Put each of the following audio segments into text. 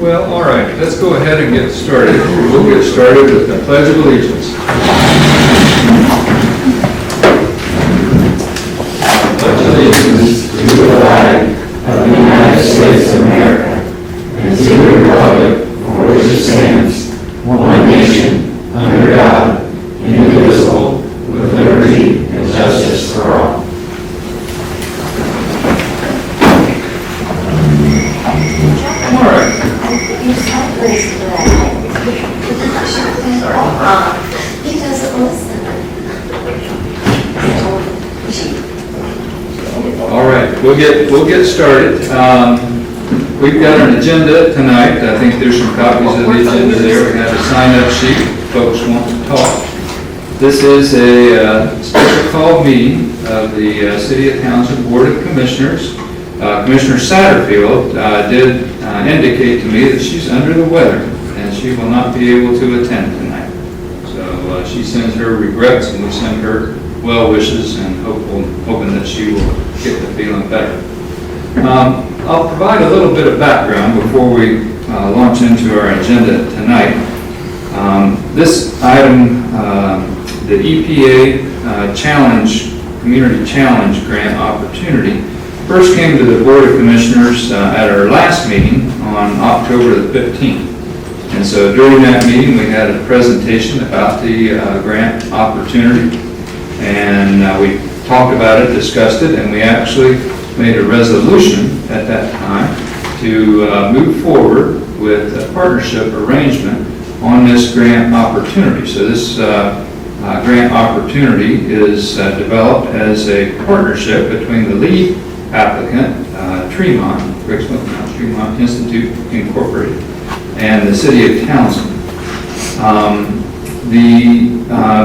Well, all right, let's go ahead and get started. We'll get started with the Pledge of Allegiance. Pledge allegiance to the flag of the United States of America and to the republic for which it stands, one nation, under God, indivisible, with liberty and justice for all. All right. He doesn't listen. All right, we'll get started. We've got an agenda tonight. I think there's some copies of the agenda there. We have a sign-up sheet if folks want to talk. This is a special call meeting of the City of Townsend Board of Commissioners. Commissioner Satterfield did indicate to me that she's under the weather and she will not be able to attend tonight. So she sends her regrets and we send her well wishes and hoping that she will get to feeling better. I'll provide a little bit of background before we launch into our agenda tonight. This item, the EPA Community Challenge Grant opportunity, first came to the Board of Commissioners at our last meeting on October the 15th. And so during that meeting, we had a presentation about the grant opportunity. And we talked about it, discussed it, and we actually made a resolution at that time to move forward with a partnership arrangement on this grant opportunity. So this grant opportunity is developed as a partnership between the lead applicant, Tremont Institute Incorporated, and the City of Townsend.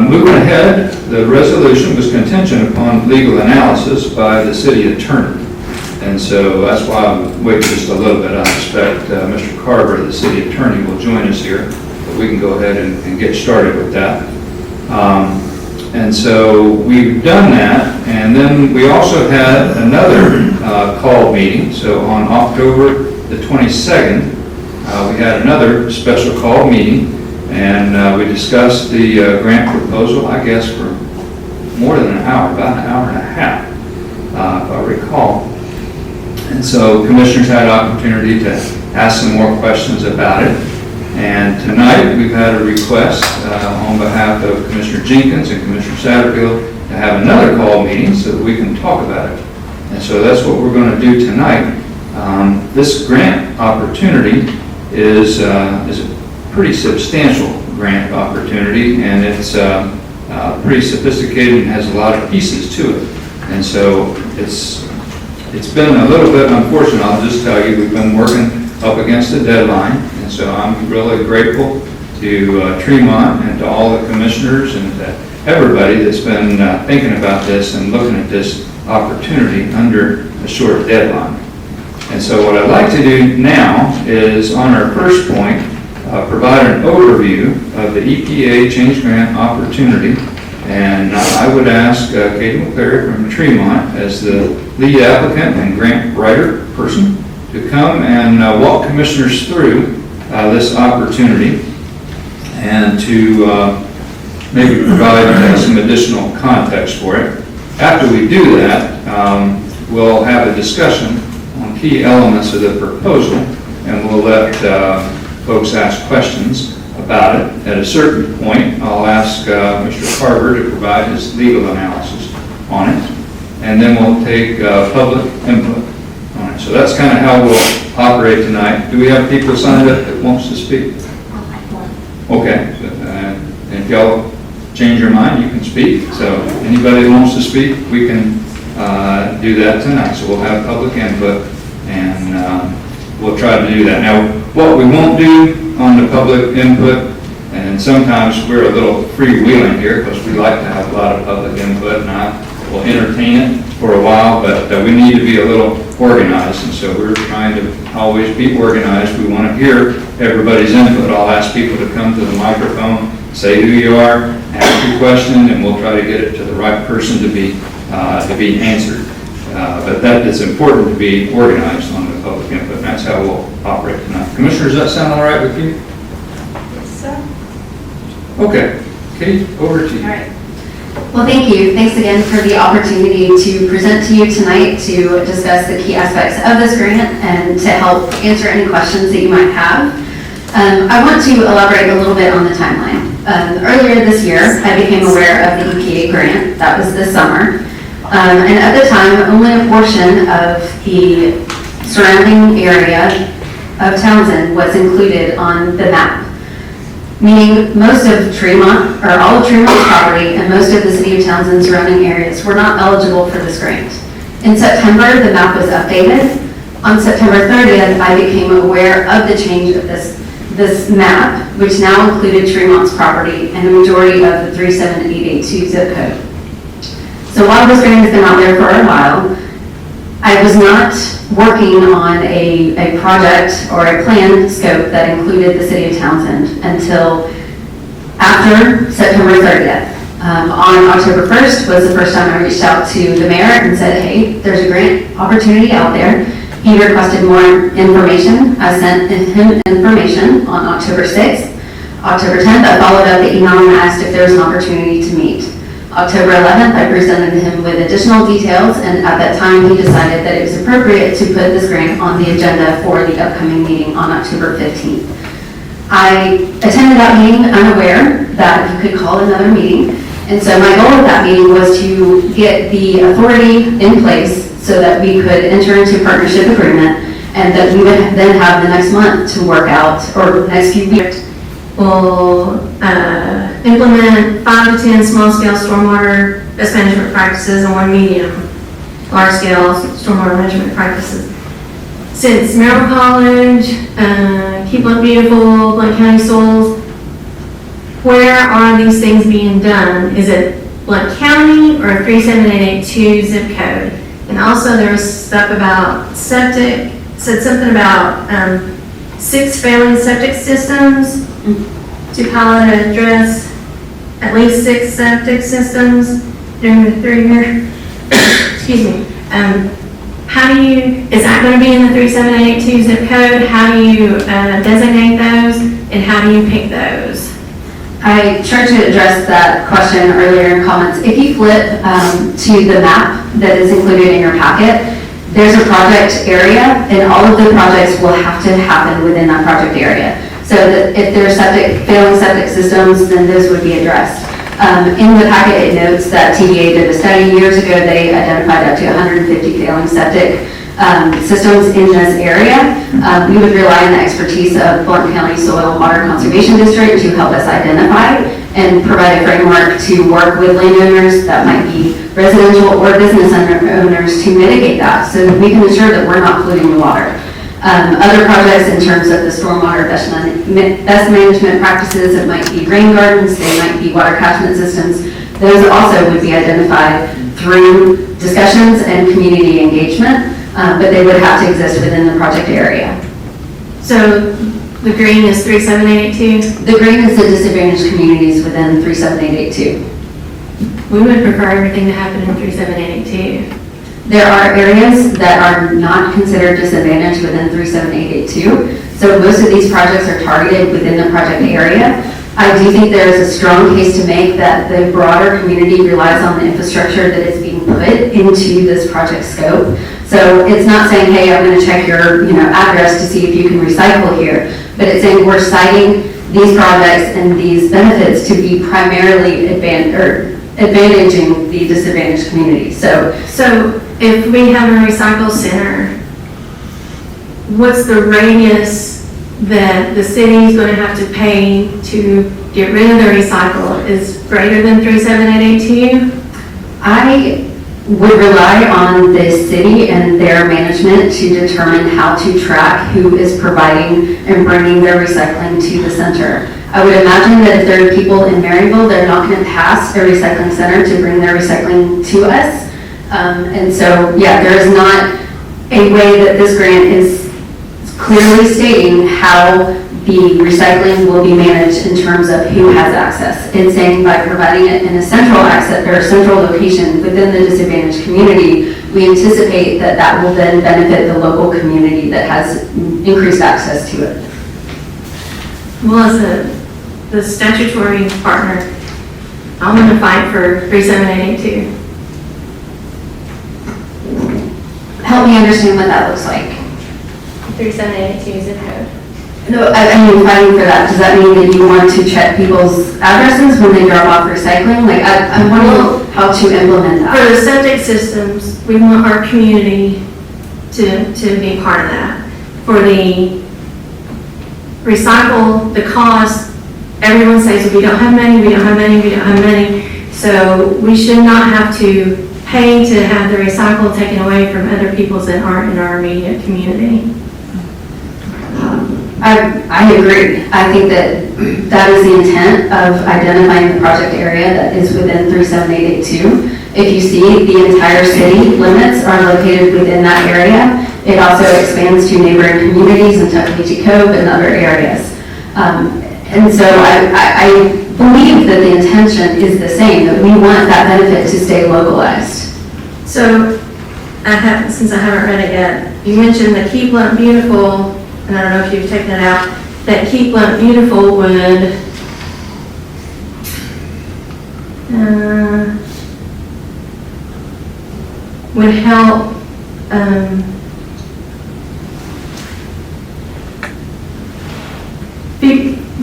Moving ahead, the resolution was contingent upon legal analysis by the city attorney. And so that's why I'm waiting just a little bit. I suspect Mr. Carver, the city attorney, will join us here. But we can go ahead and get started with that. And so we've done that, and then we also had another call meeting. So on October the 22nd, we had another special call meeting, and we discussed the grant proposal, I guess, for more than an hour, about an hour and a half, if I recall. And so commissioners had opportunity to ask some more questions about it. And tonight we've had a request on behalf of Commissioner Jenkins and Commissioner Satterfield to have another call meeting so that we can talk about it. And so that's what we're going to do tonight. This grant opportunity is a pretty substantial grant opportunity, and it's pretty sophisticated and has a lot of pieces to it. And so it's been a little bit unfortunate. I'll just tell you, we've been working up against the deadline, and so I'm really grateful to Tremont and to all the commissioners and to everybody that's been thinking about this and looking at this opportunity under a short deadline. And so what I'd like to do now is, on our first point, provide an overview of the EPA Change Grant opportunity. And I would ask Katie McClary from Tremont, as the lead applicant and grant writer person, to come and walk commissioners through this opportunity and to maybe provide some additional context for it. After we do that, we'll have a discussion on key elements of the proposal, and we'll let folks ask questions about it. At a certain point, I'll ask Mr. Carver to provide his legal analysis on it, and then we'll take public input on it. So that's kind of how we'll operate tonight. Do we have people signed up that wants to speak? Okay. And if y'all change your mind, you can speak. So anybody that wants to speak, we can do that tonight. So we'll have public input, and we'll try to do that. Now, what we won't do on the public input, and sometimes we're a little freewheeling here because we like to have a lot of public input, and I will entertain it for a while, but we need to be a little organized, and so we're trying to always be organized. We want to hear everybody's input. I'll ask people to come to the microphone, say who you are, ask your question, and we'll try to get it to the right person to be answered. But that is important to be organized on the the public input, and that's how we'll operate tonight. Commissioners, does that sound all right with you? Yes, sir. Okay, Katie, over to you. All right. Well, thank you. Thanks again for the opportunity to present to you tonight to discuss the key aspects of this grant and to help answer any questions that you might have. I want to elaborate a little bit on the timeline. Earlier this year, I became aware of the EPA grant. That was this summer. And at the time, only a portion of the surrounding area of Townsend was included on the map. Meaning most of Tremont, or all of Tremont's property and most of the city of Townsend surrounding areas were not eligible for this grant. In September, the map was updated. On September 30th, I became aware of the change of this map, which now included Tremont's property and the majority of the 37882 zip code. So while this grant has been out there for a while, I was not working on a project or a plan scope that included the city of Townsend until after September 30th. On October 1st was the first time I reached out to the mayor and said, hey, there's a grant opportunity out there. He requested more information. I sent him information on October 6th. October 10th, I followed up the email and asked if there was an opportunity to meet. October 11th, I presented him with additional details, and at that time, he decided that it was appropriate to put this grant on the agenda for the upcoming meeting on October 15th. I attended that meeting unaware that you could call another meeting, and so my goal of that meeting was to get the authority in place so that we could enter into partnership agreement, and that we would then have the next month to work out, or next few weeks. Will implement 5 to 10 small-scale stormwater best management practices and 1 medium large-scale stormwater management practices. Since Merrill College, Keep Look Beautiful, Blount County Soils, where are these things being done? Is it Blount County or 37882 zip code? And also there was stuff about septic, said something about 6 failing septic systems. To pilot and address at least 6 septic systems during the 3-year, excuse me. How do you, is that going to be in the 37882 zip code? How do you designate those, and how do you pick those? I tried to address that question earlier in comments. If you flip to the map that is included in your packet, there's a project area, and all of the projects will have to happen within that project area. So that if there are failing septic systems, then those would be addressed. In the packet, it notes that TVA did a study years ago. They identified up to 150 failing septic systems in this area. We would rely on the expertise of Blount County Soil and Water Conservation District to help us identify and provide a framework to work with landowners that might be residential or business owners to mitigate that, so that we can ensure that we're not polluting the water. Other projects in terms of the stormwater best management practices, it might be rain gardens, they might be water catchment systems. Those also would be identified through discussions and community engagement, but they would have to exist within the project area. So the green is 37882? The green is the disadvantaged communities within 37882. We would prefer everything to happen in 37882. There are areas that are not considered disadvantaged within 37882. So most of these projects are targeted within the project area. I do think there is a strong case to make that the broader community relies on the infrastructure that is being put into this project scope. So it's not saying, hey, I'm going to check your address to see if you can recycle here, but it's saying we're citing these projects and these benefits to be primarily advantaging the disadvantaged communities. So if we have a recycle center, what's the radius that the city is going to have to pay to get rid of the recycle is greater than 37882? I would rely on the city and their management to determine how to track who is providing and bringing their recycling to the center. I would imagine that if there are people in Maryville, they're not going to pass a recycling center to bring their recycling to us. And so, yeah, there is not a way that this grant is clearly stating how the recycling will be managed in terms of who has access. It's saying by providing it in a central access or a central location within the disadvantaged community, we anticipate that that will then benefit the local community that has increased access to it. Well, as the statutory partner, I'm going to fight for 37882. Help me understand what that looks like. 37882 zip code. No, I mean, fighting for that, does that mean that you want to check people's addresses when they drop off recycling? Like, I'm wondering how to implement For that. the septic systems, we want our community to be part of that. For the recycle, the cost, everyone says, we don't have money, we don't have money, we don't have money. So we should not have to pay to have the recycle taken away from other people's that aren't in our immediate community. I agree. I think that that is the intent of identifying the project area that is within 37882. If you see, the entire city limits are located within that area. It also expands to neighboring communities in Tuckapee Cove and other areas. And so I believe that the intention is the same, that we want that benefit to stay localized. So, since I haven't read it yet, you mentioned the Keep Blunt Beautiful, and I don't know if you've taken it out, that Keep Blunt Beautiful would help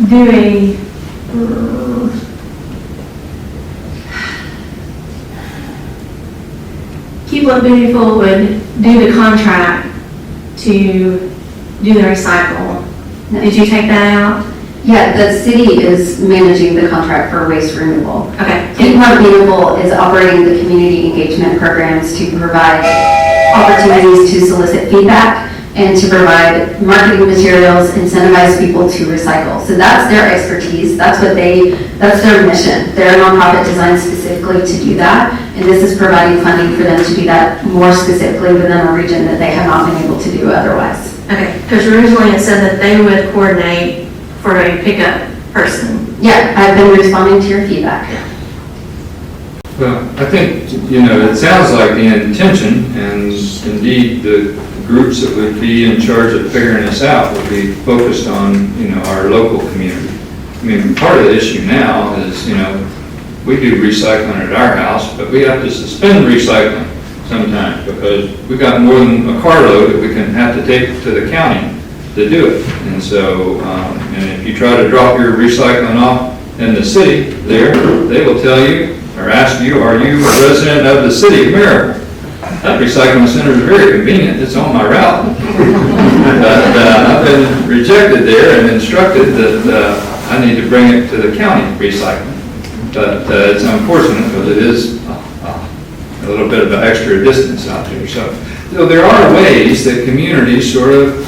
do a Keep Blunt Beautiful would do the contract to do the recycle. Did you take that out? Yeah, the city is managing the contract for waste removal. Okay. Keep Blunt Beautiful is operating the community engagement programs to provide opportunities to solicit feedback and to provide marketing materials, incentivize people to recycle. So that's their expertise. That's their mission. They're a nonprofit designed specifically to do that. And this is providing funding for them to do that more specifically within a region that they have not been able to do otherwise. Okay, because originally it said that they would coordinate for a pickup person. Yeah, I've been responding to your feedback. Well, I think, it sounds like the intention, and indeed the groups that would be in charge of figuring this out would be focused on, our local community. I mean, part of the issue now is, we do recycling at our house, but we have to suspend recycling sometimes because we've got more than a carload that we can have to take to the county to do it. And so, and if you try to drop your recycling off in the city there, they will tell you or ask you, are you a resident of the city of Maryville? That recycling center is very convenient. It's on my route. But I've been rejected there and instructed that I need to bring it to the county recycling. But it's unfortunate because it is a little bit of an extra distance out there. So there are ways that communities sort of,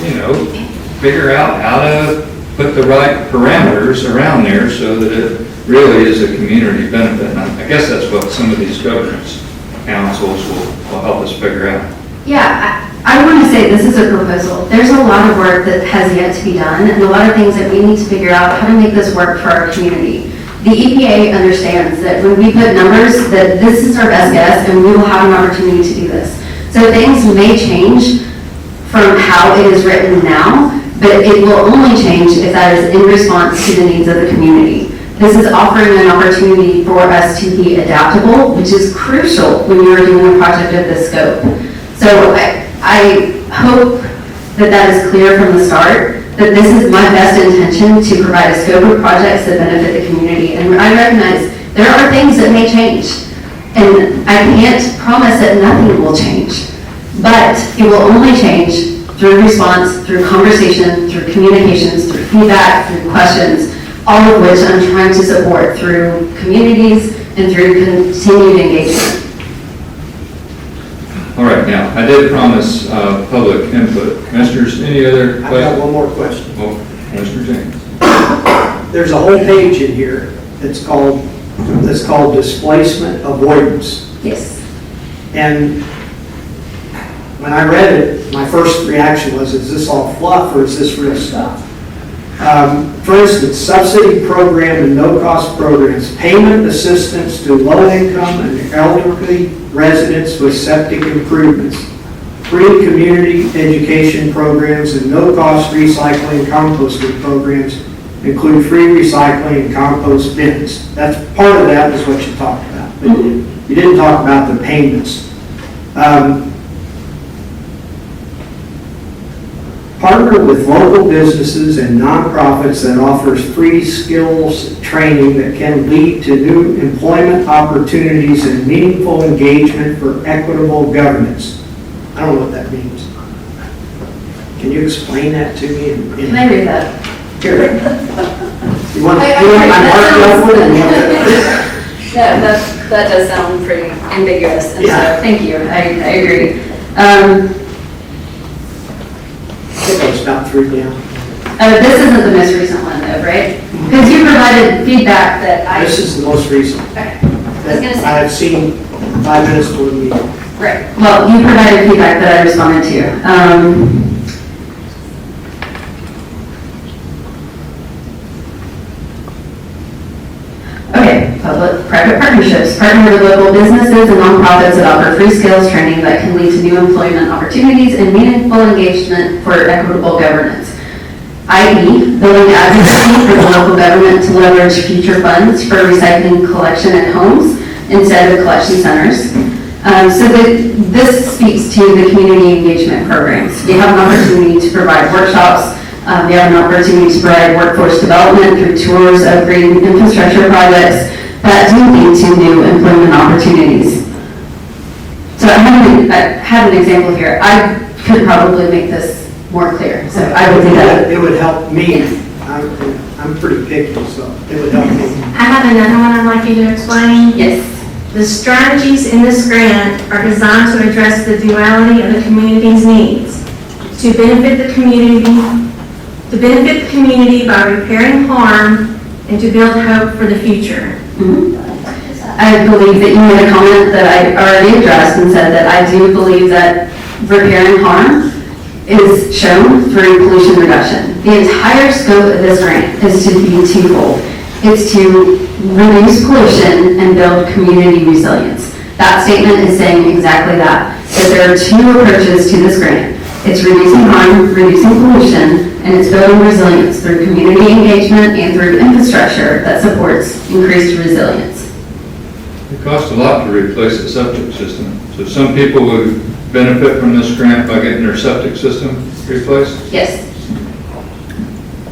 figure out how to put the right parameters around there so that it really is a community benefit. And I guess that's what some of these governance councils will help us figure out. Yeah, I want to say this is a proposal. There's a lot of work that has yet to be done and a lot of things that we need to figure out how to make this work for our community. The EPA understands that when we put numbers, that this is our best guess and we will have an opportunity to do this. So things may change from how it is written now, but it will only change if that is in response to the needs of the community. This is offering an opportunity for us to be adaptable, which is crucial when you are doing a project of this scope. So I hope that that is clear from the start, that this is my best intention to provide a scope of projects that benefit the community. And I recognize there are things that may change, and I can't promise that nothing will change, but it will only change through response, through conversation, through communications, through feedback, through questions, all of which I'm trying to support through communities and through continued engagement. All right, now, I did promise public input. Commissioners, any other I've got questions? one more question. Oh, Mr. James. There's a whole page in here that's called displacement avoidance. Yes. And when I read it, my first reaction was, is this all fluff or is this real stuff? For instance, subsidy program and no-cost programs, payment assistance to low-income and elderly residents with septic improvements, free community education programs, and no-cost recycling and composting programs include free recycling and compost bins. That's part of that is what you talked about, but you didn't talk about the payments. Partner with local businesses and nonprofits that offers free skills training that can lead to new employment opportunities and meaningful engagement for equitable governance. I don't know what that means. Can you explain that to me? Can I read that? You want I- my mark up with it? That does sound pretty ambiguous, and Yeah. so, thank you, I agree. It's about 3 down. This isn't the most recent one though, right? Because you provided feedback that I. This is the most recent. Okay. I was gonna I say, have seen 5 minutes for the meeting. right, well, you provided feedback that I responded to. Okay, public-private partnerships. Partner with local businesses and nonprofits that offer free skills training that can lead to new employment opportunities and meaningful engagement for equitable governance. i.e., building advocacy for the local government to leverage future funds for recycling collection at homes instead of collection centers. This speaks to the community engagement programs. We have an opportunity to provide workshops. We have an opportunity to provide workforce development through tours of green infrastructure projects that do lead to new employment opportunities. So I have an example here. I could probably make this more clear, so I will do that. It would help me. I'm pretty picky, so it would help me. I have another one I'd like you to explain. Yes. The strategies in this grant are designed to address the duality of the community's needs, to benefit the community by repairing harm and to build hope for the future. I believe that you made a comment that I already addressed and said that I do believe that repairing harm is shown through pollution reduction. The entire scope of this grant is to be twofold. It's to reduce pollution and build community resilience. That statement is saying exactly that there are two approaches to this grant. It's reducing harm, reducing pollution, and it's building resilience through community engagement and through infrastructure that supports increased resilience. It costs a lot to replace the septic system. So some people would benefit from this grant by getting their septic system replaced? Yes.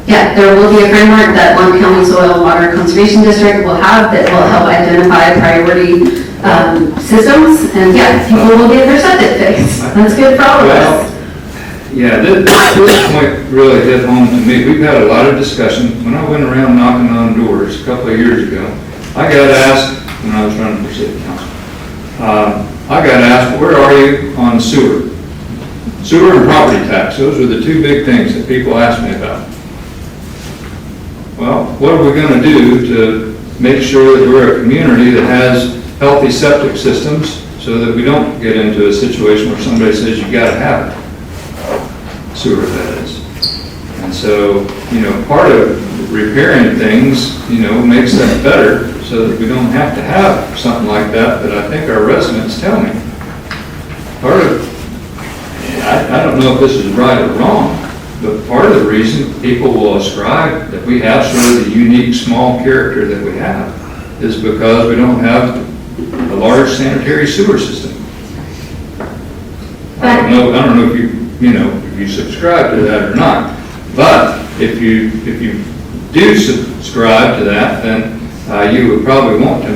Yeah, there will be a framework that Long County Soil and Water Conservation District will have that will help identify priority systems, and yeah, people will get their septic fixed. That's good for all of us. Yeah, this point really hit home to me. We've had a lot of discussion. When I went around knocking on doors a couple of years ago, I got asked, when I was running for city council, I got asked, where are you on sewer? Sewer and property tax, those are the two big things that people ask me about. Well, what are we going to do to make sure that we're a community that has healthy septic systems so that we don't get into a situation where somebody says you got to have it? Sewer, that is. And so, part of repairing things, makes that better so that we don't have to have something like that I think our residents tell me. Part of, I don't know if this is right or wrong, but part of the reason people will ascribe that we have sort of the unique small character that we have is because we don't have a large sanitary sewer system. I don't know if you subscribe to that or not, but if you do subscribe to that, then you would probably want to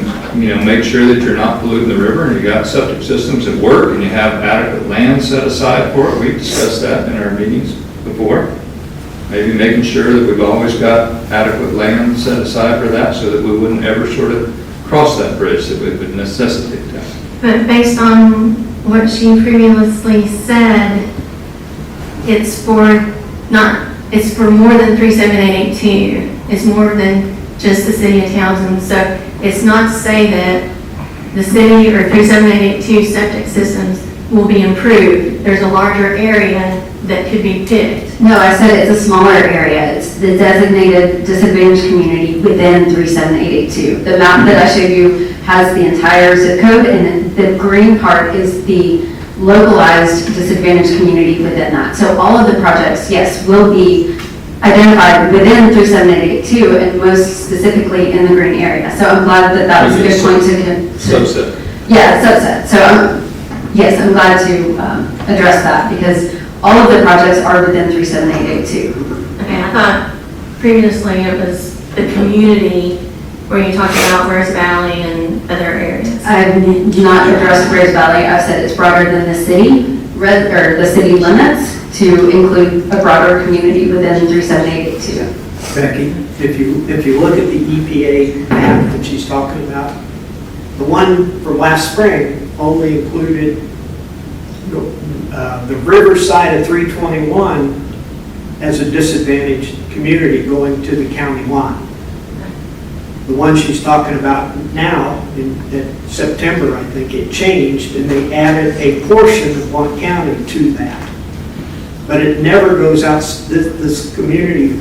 make sure that you're not polluting the river and you got septic systems that work and you have adequate land set aside for it. We've discussed that in our meetings before. Maybe making sure that we've always got adequate land set aside for that so that we wouldn't ever sort of cross that bridge that we would necessitate that. But based on what she previously said, it's for more than 37882. It's more than just the city of Townsend. So it's not to say that the city or 37882 septic systems will be improved. There's a larger area that could be picked. No, I said it's a smaller area. It's the designated disadvantaged community within 37882. The map that I showed you has the entire zip code, and then the green part is the localized disadvantaged community within that. So all of the projects, yes, will be identified within 37882 and most specifically in the green area. So I'm glad that that was a good point to. Subset. Yeah, subset. So yes, I'm glad to address that because all of the projects are within 37882. Okay, I thought previously it was the community where you talked about Rose Valley and other areas. I have not addressed Rose Valley. I've said it's broader than the city, or the city limits, to include a broader community within 37882. Becky, if you look at the EPA map that she's talking about, the one from last spring only included the riverside of 321 as a disadvantaged community going to the county line. The one she's talking about now, in September, I think it changed, and they added a portion of one county to that. But it never goes out, this community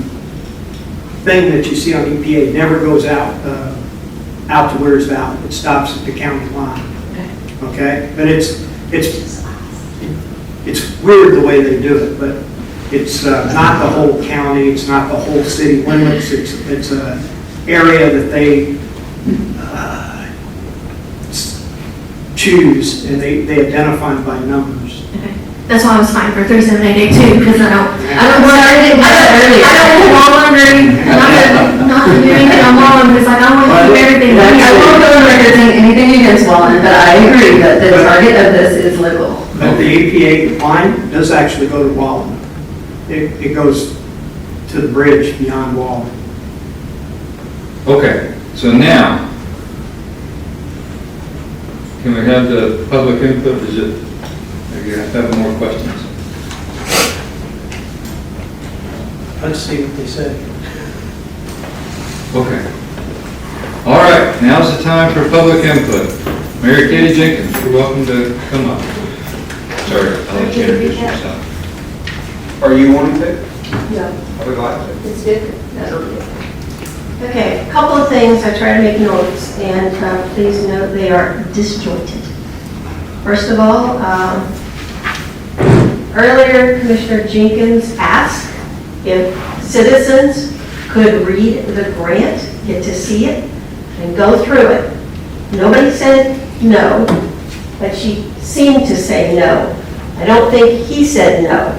thing that you see on EPA never goes out to Weir's Valley. It stops at the county line. Okay? But it's weird the way they do it, but it's not the whole county, it's not the whole city limits, it's an area that they choose, and they identify them by numbers. Okay. That's why I was fine for 37882 because I don't not to do anything on Wallen because I don't want to do everything. I won't go on record saying anything against Wallen, but I agree that the target of this is local. But the EPA line does actually go to Wallen. It goes to the bridge beyond Wallen. Okay, so now, can we have the public input? Is it, are you have more questions? Let's see what they say. Okay. All right, now's the time for public input. Mary Katie Jenkins, you're welcome to come up. Sorry, I'll let you introduce yourself. Are you wanting to? No, I would like to. it's good. No. Okay, a couple of things, I try to make notes, and please note they are disjointed. First of all, earlier Commissioner Jenkins asked if citizens could read the grant, get to see it, and go through it. Nobody said no, but she seemed to say no. I don't think he said no.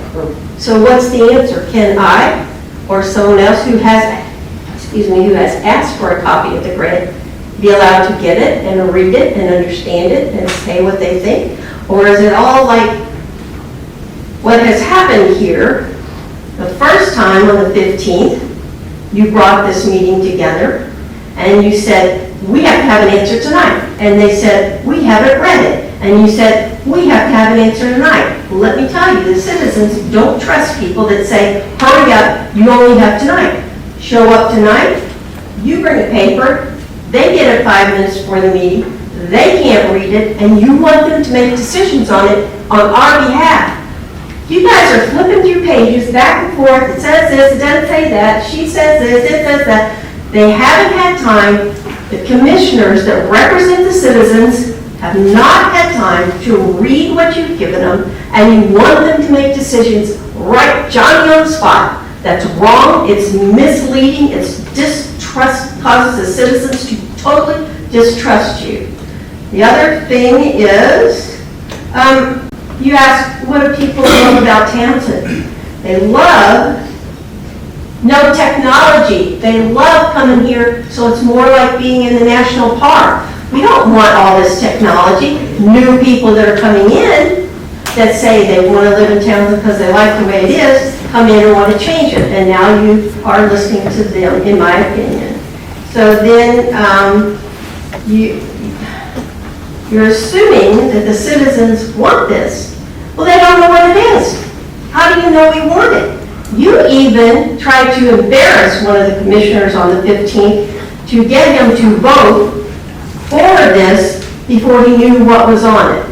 So what's the answer? Can I, or someone else who has asked for a copy of the grant, be allowed to get it and read it and understand it and say what they think? Or is it all like what has happened here? The first time on the 15th, you brought this meeting together and you said, we have to have an answer tonight. And they said, we haven't read it. And you said, we have to have an answer tonight. Well, let me tell you, the citizens don't trust people that say, hurry up, you only have tonight. Show up tonight, you bring a paper, they get it 5 minutes before the meeting, they can't read it, and you want them to make decisions on it on our behalf. You guys are flipping through pages back and forth, it says this, it doesn't say that, she says this, it says that. They haven't had time, the commissioners that represent the citizens have not had time to read what you've given them, and you want them to make decisions right, Johnny on the spot. That's wrong, it's misleading, it's distrust, causes the citizens to totally distrust you. The other thing is, you asked, what do people love about Townsend? They love no technology. They love coming here, so it's more like being in the national park. We don't want all this technology. New people that are coming in that say they want to live in Townsend because they like the way it is, come in and want to change it, and now you are listening to them, in my opinion. So then you're assuming that the citizens want this. Well, they don't know what it is. How do you know we want it? You even tried to embarrass one of the commissioners on the 15th to get him to vote for this before he knew what was on it.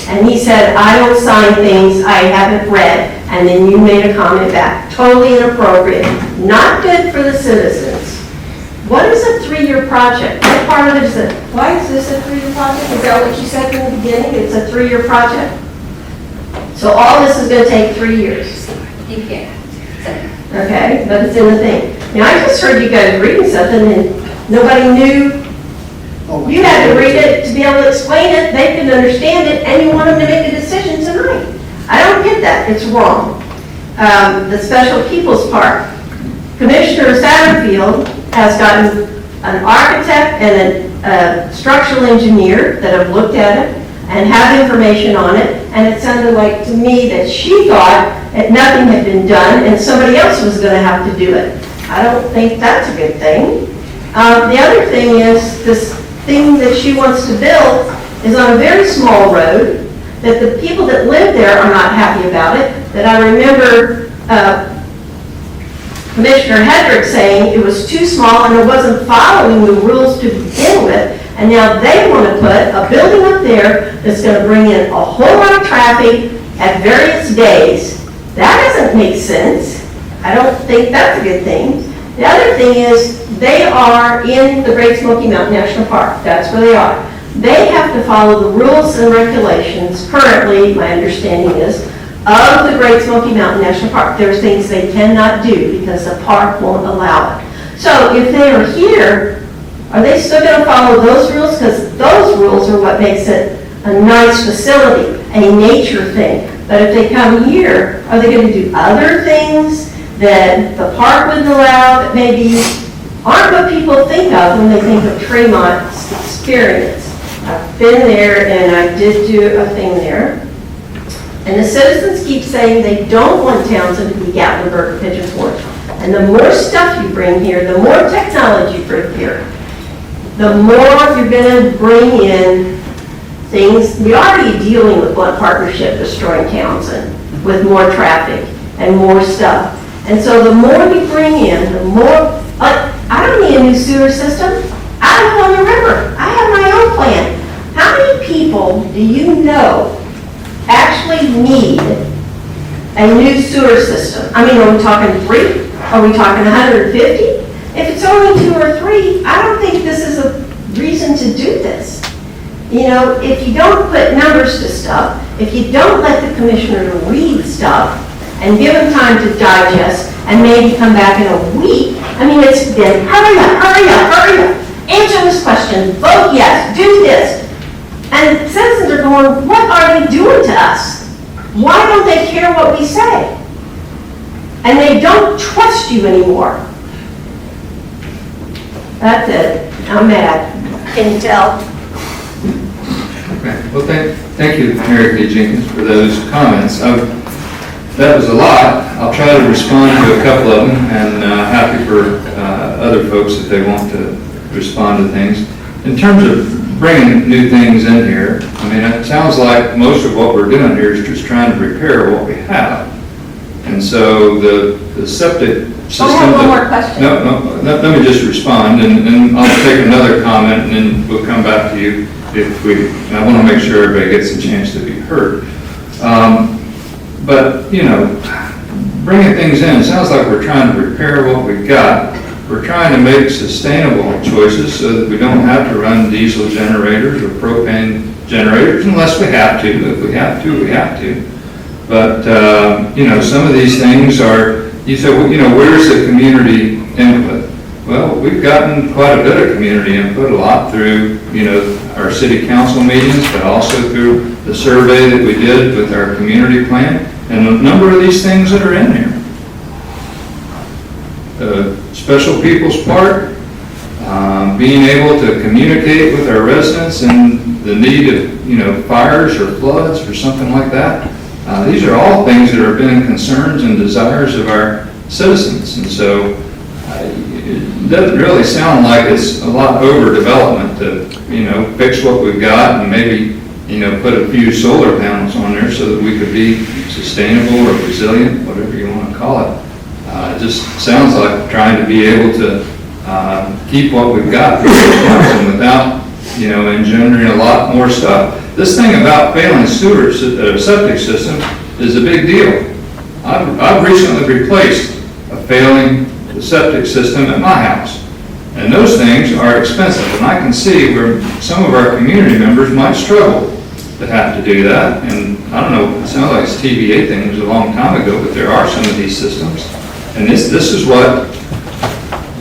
And he said, I don't sign things I haven't read. and then you made a comment back, totally inappropriate, not good for the citizens. What is a 3-year project? What part of it is it? Why is this a 3-year project? Is that what you said in the beginning? It's a 3-year project? So all this is gonna take 3 years, EPA. okay? But it's in the thing. Now, I just heard you guys reading something and nobody knew. You had to read it to be able to explain it, they couldn't understand it, and you want them to make a decision tonight. I don't get that, it's wrong. The Special Peoples Park, Commissioner Satterfield has gotten an architect and a structural engineer that have looked at it and have information on it, and it sounded like to me that she thought that nothing had been done and somebody else was gonna have to do it. I don't think that's a good thing. The other thing is, this thing that she wants to build is on a very small road, that the people that live there are not happy about it, that I remember Commissioner Hedrick saying it was too small and it wasn't following the rules to begin with, and now they want to put a building up there that's going to bring in a whole lot of traffic at various days. That doesn't make sense. I don't think that's a good thing. The other thing is, they are in the Great Smoky Mountain National Park. That's where they are. They have to follow the rules and regulations, currently, my understanding is, of the Great Smoky Mountain National Park. There's things they cannot do because the park won't allow it. So if they are here, are they still going to follow those rules? Because those rules are what makes it a nice facility, a nature thing. But if they come here, are they going to do other things that the park wouldn't allow, that maybe aren't what people think of when they think of Tremont's experience? I've been there and I did do a thing there. And the citizens keep saying they don't want Townsend to be Gatlinburg or Pigeon Forge. And the more stuff you bring here, the more technology you bring here, the more you're going to bring in things. We're already dealing with Blunt Partnership destroying Townsend with more traffic and more stuff. And so the more we bring in, the more, I don't need a new sewer system. I live on the river. I have my own plan. How many people do you know actually need a new sewer system? I mean, are we talking 3? Are we talking 150? If it's only 2 or 3, I don't think this is a reason to do this. You know, if you don't put numbers to stuff, if you don't let the commissioner read stuff and give them time to digest and maybe come back in a week, I mean, it's been hurry up, hurry up, hurry up. Answer this question, vote yes, do this. And citizens are going, what are they doing to us? Why don't they care what we say? And they don't trust you anymore. That's it. I'm mad. Can you tell? Okay. Well, thank you, Mary Kay Jenkins, for those comments. That was a lot. I'll try to respond to a couple of them, and happy for other folks if they want to respond to things. In terms of bringing new things in here, I mean, it sounds like most of what we're doing here is just trying to repair what we have. And so the septic system... I have one more question. No, let me just respond, and I'll take another comment, and then we'll come back to you if we... And I want to make sure everybody gets a chance to be heard. But, you know, bringing things in, it sounds like we're trying to repair what we've got. We're trying to make sustainable choices so that we don't have to run diesel generators or propane generators unless we have to. If we have to, we have to. But, you know, some of these things are, you say, well, you know, where's the community input? Well, we've gotten quite a bit of community input, a lot through, you know, our city council meetings, but also through the survey that we did with our community plan, and a number of these things that are in here. Special Peoples Park, being able to communicate with our residents and the need of, you know, fires or floods or something like that. These are all things that have been concerns and desires of our citizens, and so it doesn't really sound like it's a lot overdevelopment to, you know, fix what we've got and maybe, you know, put a few solar panels on there so that we could be sustainable or resilient, whatever you want to call it. It just sounds like trying to be able to keep what we've got without, you know, engendering a lot more stuff. This thing about failing septic systems is a big deal. I've recently replaced a failing septic system at my house. And those things are expensive, and I can see where some of our community members might struggle to have to do that. And I don't know, it sounds like it's TVA thing, it was a long time ago, but there are some of these systems. And this is what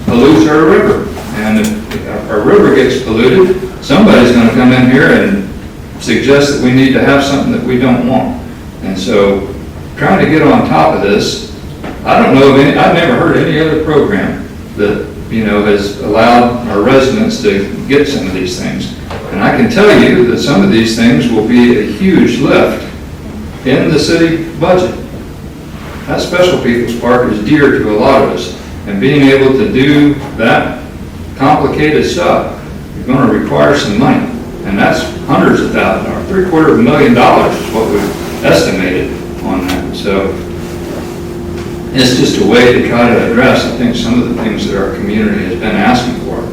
pollutes our river. And if our river gets polluted, somebody's gonna come in here and suggest that we need to have something that we don't want. And so, trying to get on top of this, I don't know of any, I've never heard any other program that, has allowed our residents to get some of these things. And I can tell you that some of these things will be a huge lift in the city budget. That Special People's Park is dear to a lot of us, and being able to do that complicated stuff is going to require some money, and that's hundreds of thousands, or $750,000 is what we've estimated on that. So it's just a way to try to address, I think, some of the things that our community has been asking for.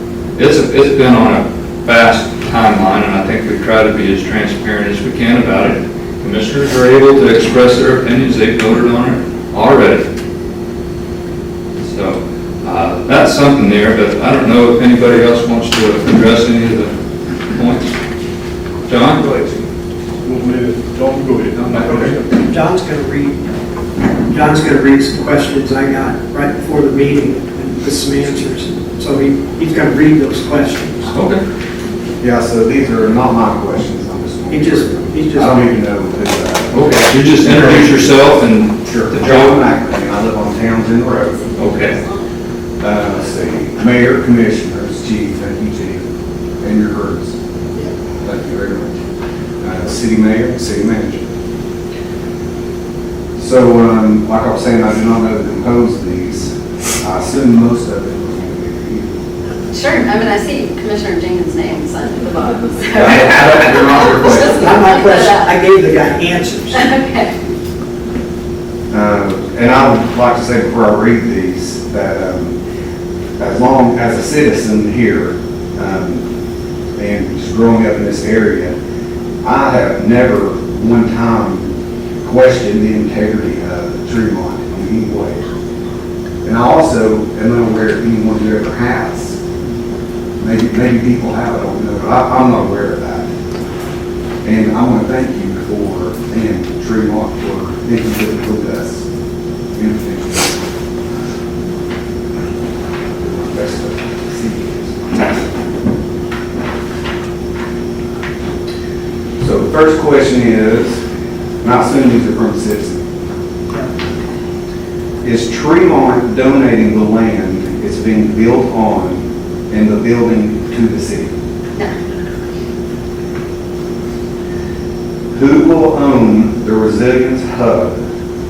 It's been on a fast timeline, and I think we try to be as transparent as we can about it. Commissioners are able to express their opinions, they voted on it already. So that's something there, but I don't know if anybody else wants to address any of the points. John? Go ahead. Don't go ahead. John's gonna read some questions I got right before the meeting and with some answers. So he's gonna read those questions. Okay. Yeah, so these are not my questions, I'm just. He's I don't even know who that. Okay, you just introduce yourself and Sure. the John job. McElhaney, I live on Townsend Road. Okay. Let's see, Mayor, Commissioners, Chief, thank you, Chief, and your groups. Thank you very much. City Mayor, City Manager. So, like I was saying, I do not know who composed these. I assume most of it was going to be you. Sure, I see Commissioner Jenkins' name at the bottom. They're not your questions. Not my question, I gave the guy answers. Okay. And I would like to say before I read these, that as long as a citizen here, and just growing up in this area, I have never one time questioned the integrity of Tremont in any way. And I also am unaware of anyone who ever has. Maybe people have, I don't know, but I'm not aware of that. And I want to thank you and Tremont for thinking to include us in the future. Best of luck. So the first question is, and I assume these are from citizens. Is Tremont donating the land it's being built on and the building to the city? No. Who will own the resilience hub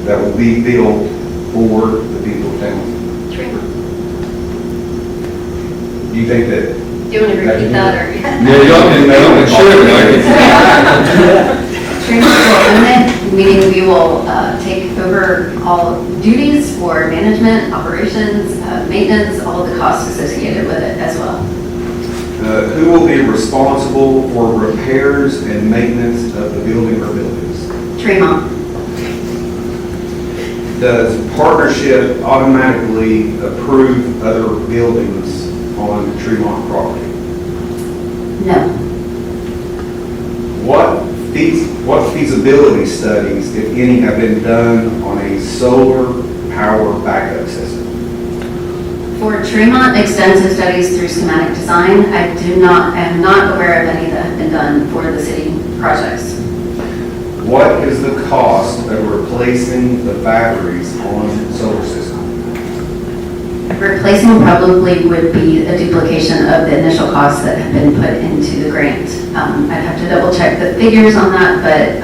that will be built for the people of town? Tremont. Do you think that? Do you want to repeat that, or? Yeah, y'all can share it. Tremont will own it, meaning we will take over all duties for management, operations, maintenance, all of the costs associated with it as well. Who will be responsible for repairs and maintenance of the building or buildings? Tremont. Does partnership automatically approve other buildings on Tremont property? No. What feasibility studies, if any, have been done on a solar power backup system? For Tremont, extensive studies through schematic design. I am not aware of any that have been done for the city projects. What is the cost of replacing the batteries on the solar system? Replacing probably would be a duplication of the initial costs that have been put into the grant. I'd have to double check the figures on that, but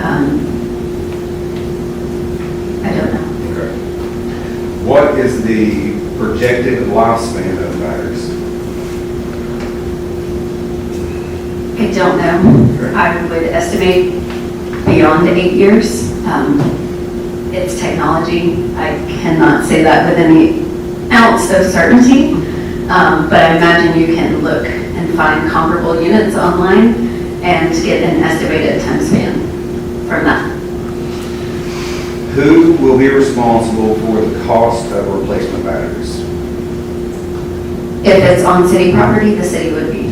I don't know. Okay. What is the projected lifespan of the batteries? I don't know. I would estimate beyond 8 years. It's technology. I cannot say that with any ounce of certainty, but I imagine you can look and find comparable units online and get an estimated time span from that. Who will be responsible for the cost of replacement batteries? If it's on city property, the city would be.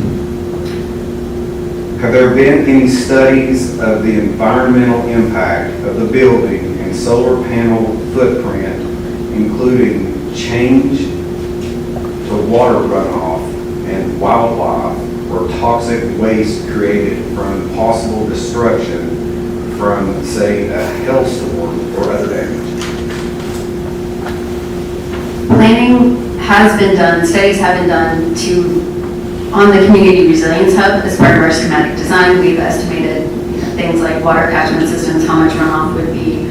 Have there been any studies of the environmental impact of the building and solar panel footprint, including change to water runoff and wildlife or toxic waste created from possible destruction from, say, a hailstorm or other damage? Planning has been done, studies have been done on the Community Resilience Hub as part of our schematic design. We've estimated things like water catchment systems, how much runoff would be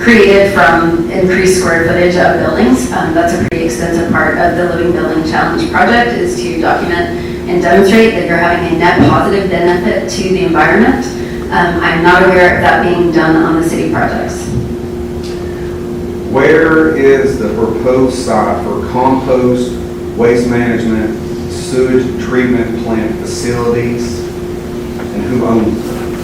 created from increased square footage of buildings. That's a pretty extensive part of the Living Building Challenge project, is to document and demonstrate that you're having a net positive benefit to the environment. I'm not aware of that being done on the city projects. Where is the proposed site for compost, waste management, sewage treatment plant facilities, and who owns them?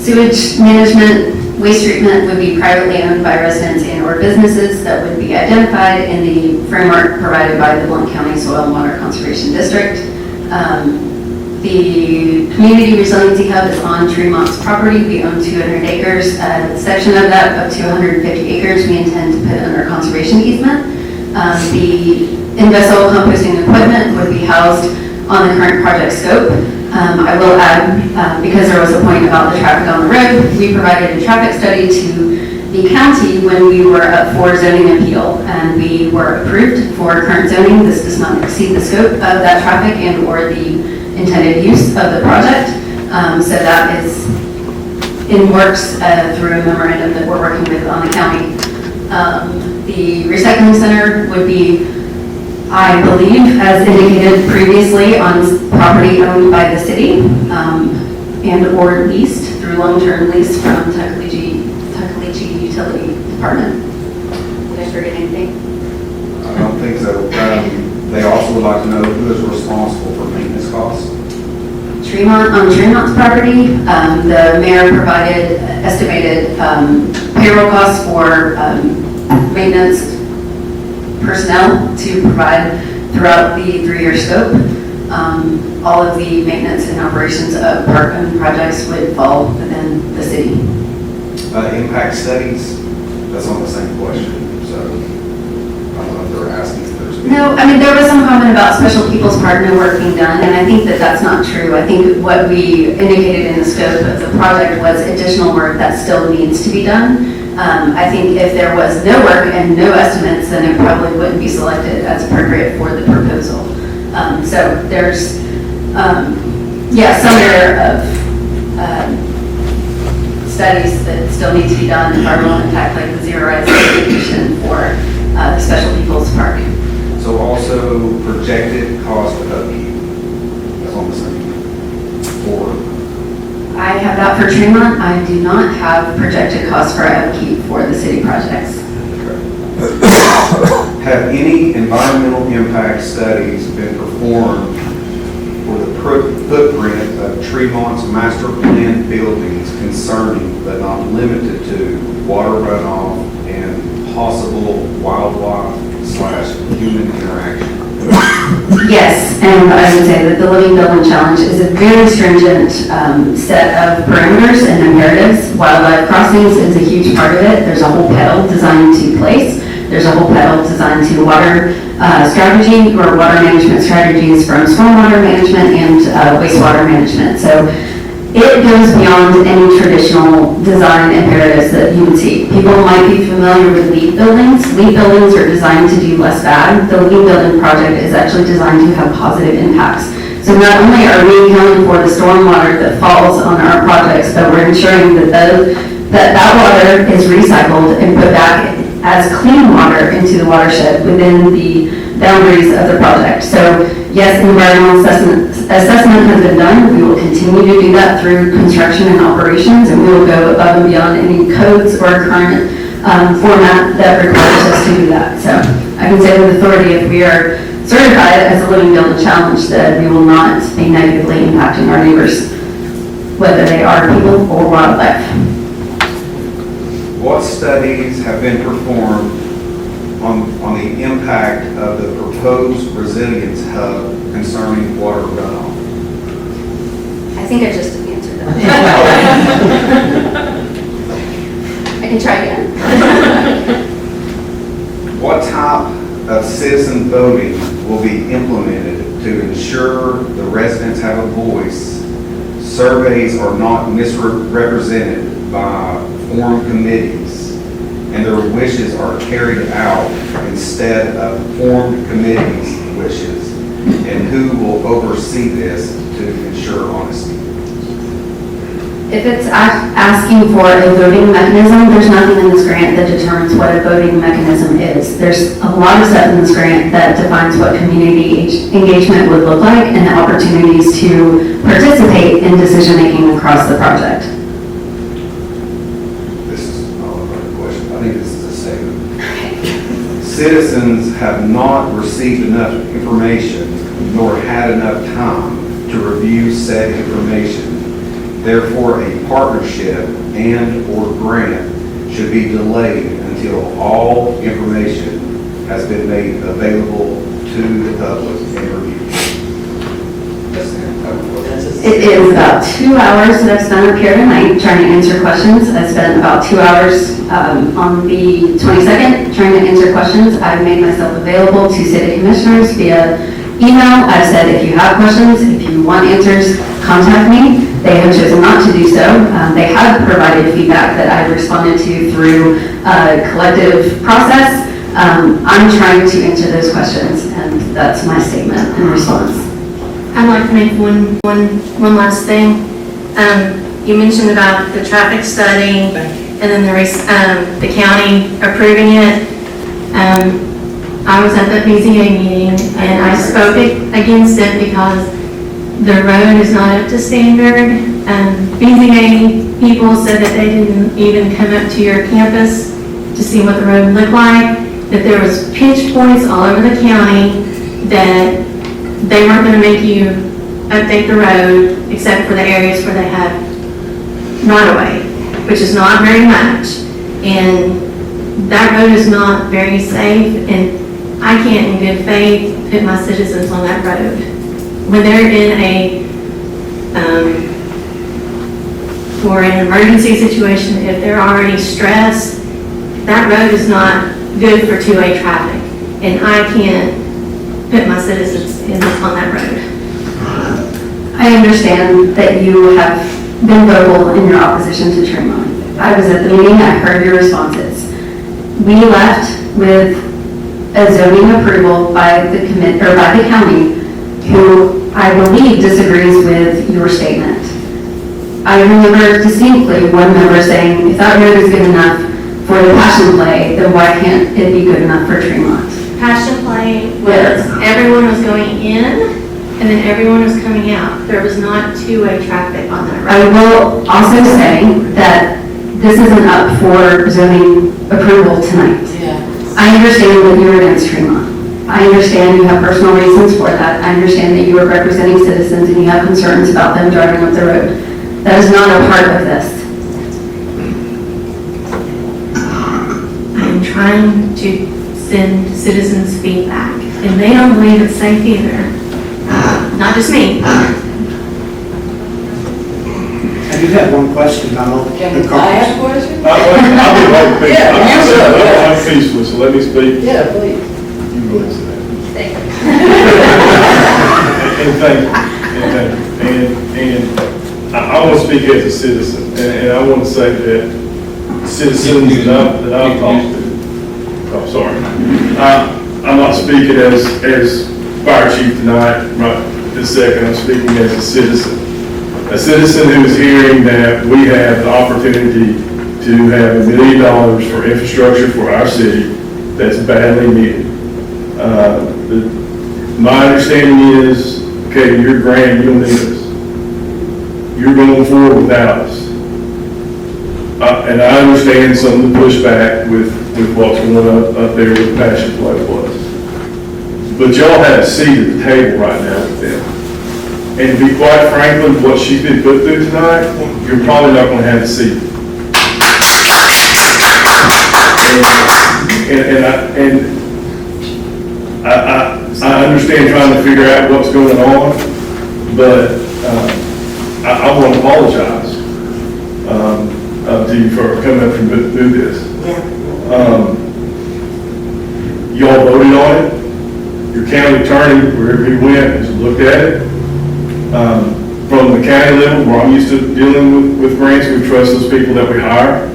Sewage management, waste treatment would be privately owned by residents and or businesses that would be identified in the framework provided by the Blount County Soil and Water Conservation District. The Community Resiliency Hub is on Tremont's property. We own 200 acres. A section of that, up to 150 acres, we intend to put under conservation easement. The in-vessel composting equipment would be housed on the current project scope. I will add, because there was a point about the traffic on the road, we provided a traffic study to the county when we were up for zoning appeal, and we were approved for current zoning. This does not exceed the scope of that traffic and or the intended use of the project. So that is in works through a memorandum that we're working with on the county. The recycling center would be, I believe, as indicated previously, on property owned by the city and or leased through long-term lease from Tuckaleegee Utility Department. Did I forget anything? I don't think so. They also would like to know who is responsible for maintenance costs. Tremont, on Tremont's property, the mayor provided estimated payroll costs for maintenance personnel to provide throughout the 3-year scope. All of the maintenance and operations of park-owned projects would fall within the city. Impact studies, that's on the same question, so I don't know if they're asking if there's. No, I mean, there was some comment about special people's part no work being done, and I think that that's not true. I think what we indicated in the scope of the project was additional work that still needs to be done. I think if there was no work and no estimates, then it probably wouldn't be selected as appropriate for the proposal. So there's, some area of studies that still need to be done, environmental impact, like the zeroized certification for the Special People's Park. So also projected cost of upkeep, that's on the same board. I have that for Tremont. I do not have projected costs for upkeep for the city projects. Have any environmental impact studies been performed for the footprint of Tremont's master plan buildings concerning, but not limited to, water runoff and possible wildlife/human interaction? Yes, and I would say that the Living Building Challenge is a very stringent set of parameters and imperatives. Wildlife crossings is a huge part of it. There's a whole pedal designed to place. There's a whole pedal designed to water strategy or water management strategies from stormwater management and wastewater management. So it goes beyond any traditional design imperatives that you would see. People might be familiar with LEED buildings. LEED buildings are designed to do less bad. The LEED building project is actually designed to have positive impacts. So not only are we accounting for the stormwater that falls on our projects, but we're ensuring that that water is recycled and put back as clean water into the watershed within the boundaries of the project. So yes, environmental assessment has been done. We will continue to do that through construction and operations, and we will go above and beyond any codes or current format that requires us to do that. So I can say with authority, if we are certified as a Living Building Challenge, that we will not be negatively impacting our neighbors, whether they are people or wildlife. What studies have been performed on the impact of the proposed resilience hub concerning water runoff? I think I just answered that. I can try again. What type of citizen voting will be implemented to ensure the residents have a voice? Surveys are not misrepresented by forum committees, and their wishes are carried out instead of formed committees' wishes. And who will oversee this to ensure honesty? If it's asking for a voting mechanism, there's nothing in this grant that determines what a voting mechanism is. There's a lot of stuff in this grant that defines what community engagement would look like and the opportunities to participate in decision-making across the project. This is not a question. I think this is a statement. Citizens have not received enough information nor had enough time to review said information. Therefore, a partnership and/or grant should be delayed until all information has been made available to the public and reviewed. It is about 2 hours that I've spent up here tonight trying to answer questions. I spent about 2 hours on the 22nd trying to answer questions. I've made myself available to city commissioners via email. I've said if you have questions, if you want answers, contact me. They have chosen not to do so. They have provided feedback that I've responded to through a collective process. I'm trying to answer those questions, and that's my statement in response. I'd like to make one last thing. You mentioned about the traffic study and then the county approving it. I was at the BZA meeting and I spoke against it because the road is not up to standard. BZA people said that they didn't even come up to your campus to see what the road looked like, that there was pinch points all over the county, that they weren't going to make you update the road except for the areas where they had right-of-way, which is not very much. And that road is not very safe, and I can't in good faith put my citizens on that road. When they're in for an emergency situation, if they're already stressed, that road is not good for two-way traffic, and I can't put my citizens on that road. I understand that you have been vocal in your opposition to Tremont. I was at the meeting, I heard your responses. We left with a zoning approval by the county, who I believe disagrees with your statement. I remember distinctly one member saying, if that road is good enough for the passion play, then why can't it be good enough for Tremont? Passion play was everyone was going in and then everyone was coming out. There was not two-way traffic on that I road. will also say that this isn't up for zoning approval tonight. I understand that you're against Tremont. I understand you have personal reasons for that. I understand that you are representing citizens and you have concerns about them driving up the road. That is not a part of this. I'm trying to send citizens feedback, and they don't believe it's safe either. Not just me. I do have one question about the Can I cars. ask a question? I'll be right quick. Yeah, you should. I'm peaceful, so let me speak. Yeah, please. You go ahead and say that. Thank you. And thank you. And I want to speak as a citizen, and I want to say that citizens that I've talked to, I'm sorry, I'm not speaking as fire chief tonight, right this second, I'm speaking as a citizen who is hearing that we have the opportunity to have $1 million for infrastructure for our city that's badly needed. My understanding is, okay, you're grand, you don't need us. You're going forward without us. And I understand some of the pushback with what's going on up there with Passion Play was. But y'all have a seat at the table right now with them. And to be quite frank with what she's been put through tonight, you're probably not going to have a seat. I understand trying to figure out what's going on, but I want to apologize to you for coming up and do this. Y'all voted on it. Your county attorney, wherever he went, has looked at it. From the county level, where I'm used to dealing with grants, we trust those people that we hire.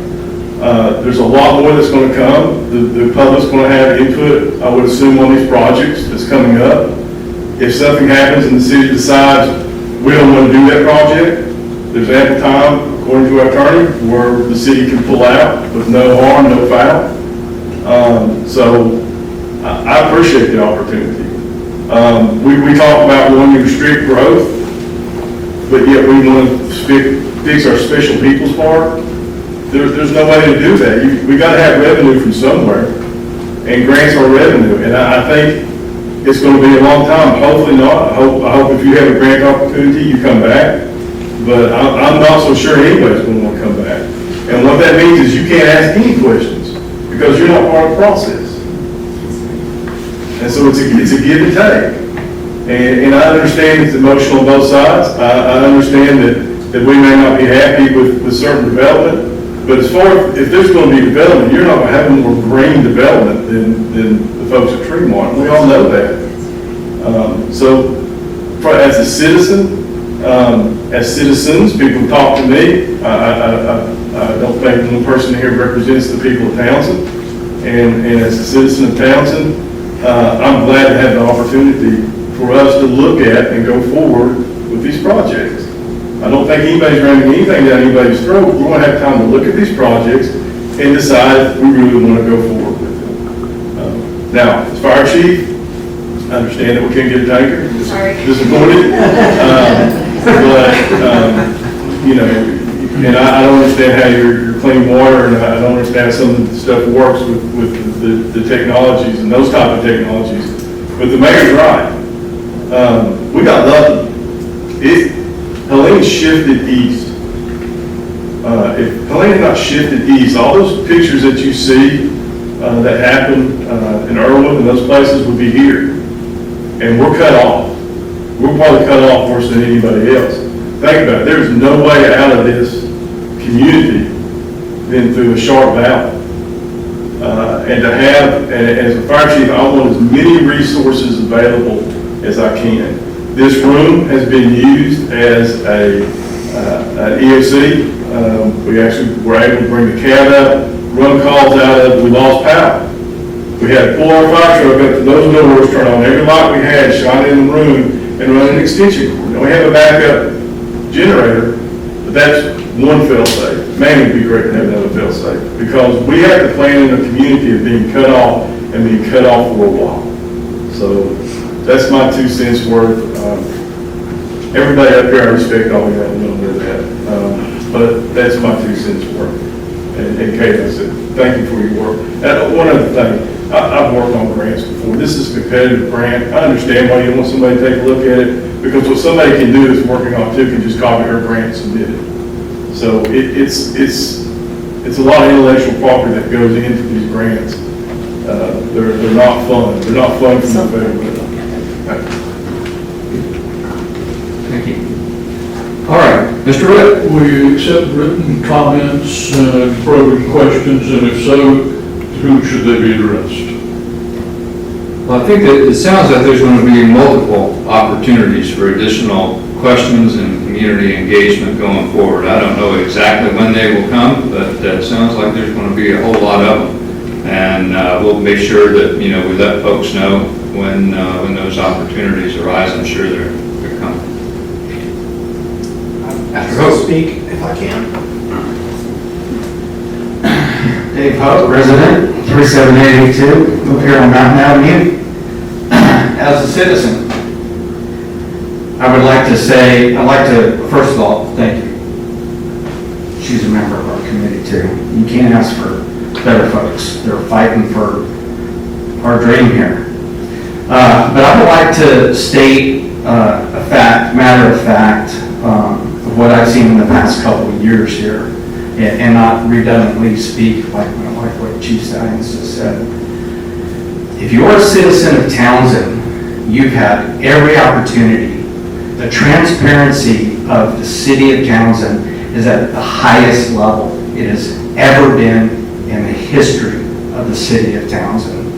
There's a lot more that's going to come. The public's going to have input, I would assume, on these projects that's coming up. If something happens and the city decides we don't want to do that project, there's ample time, according to our attorney, where the city can pull out with no harm, no foul. So I appreciate the opportunity. We talk about wanting to restrict growth, but yet we want to fix our special people's park. There's no way to do that. We got to have revenue from somewhere, and grants are revenue. And I think it's going to be a long time. Hopefully not. I hope if you have a grant opportunity, you come back. But I'm not so sure anybody's going to want to come back. And what that means is you can't ask any questions because you're not part of the process. And so it's a give and take. And I understand it's emotional on both sides. I understand that we may not be happy with certain development. But as far as, if there's going to be development, you're not going to have more green development than the folks at Tremont. We all know that. So as a citizen, as citizens, people talk to me. I don't think one person here represents the people of Townsend. And as a citizen of Townsend, I'm glad to have the opportunity for us to look at and go forward with these projects. I don't think anybody's ramming anything down anybody's throat. We're going to have time to look at these projects and decide if we really want to go forward with them. Now, as fire chief, I understand that we can't get a tanker. Sorry. Disappointed. You know, and I don't understand how you're clean water, and I don't understand how some of the stuff works with the technologies and those type of technologies. But the mayor's right. We got lucky. Helene shifted east. If Helene had not shifted east, all those pictures that you see that happened in Irwin and those places would be here. And we're cut off. We're probably cut off worse than anybody else. Think about it. There's no way out of this community than through a sharp valley. And to have, as a fire chief, I want as many resources available as I can. This room has been used as an EOC. We actually were able to bring the cat up, run calls out of, we lost power. We had to pull our fire truck up to those doors, turn on every light we had, shine in the room, and run an extension cord. Now we have a backup generator, but that's one fail-safe. Man, it'd be great to have another fail-safe, because we have to plan in a community of being cut off and being cut off for a while. So that's my 2 cents worth. Everybody up here, I respect all you have, a little bit of that. But that's my 2 cents worth. And Kate, I said, thank you for your work. One other thing, I've worked on grants before. This is a competitive grant. I understand why you want somebody to take a look at it, because what somebody can do is working on too, can just copy her grant and submit it. So it's a lot of intellectual property that goes into these grants. They're not fun. They're not fun from the federal level. Thank you. All right, Mr. Witt. We accept written comments, probing questions, and if so, who should they be addressed? Well, I think that it sounds like there's going to be multiple opportunities for additional questions and community engagement going forward. I don't know exactly when they will come, but it sounds like there's going to be a whole lot of them. And we'll make sure that, we let folks know when those opportunities arise. I'm sure they're coming. I'll speak if I can. Dave Hope, resident, 37882, live here on Mountain Avenue. As a citizen, I would like to say, first of all, thank you. She's a member of our committee too. You can't ask for better folks. They're fighting for our dream here. But I would like to state a fact, matter of fact, of what I've seen in the past couple of years here, and not redundantly speak like what Chief Science just said. If you're a citizen of Townsend, you've had every opportunity. The transparency of the city of Townsend is at the highest level it has ever been in the history of the city of Townsend.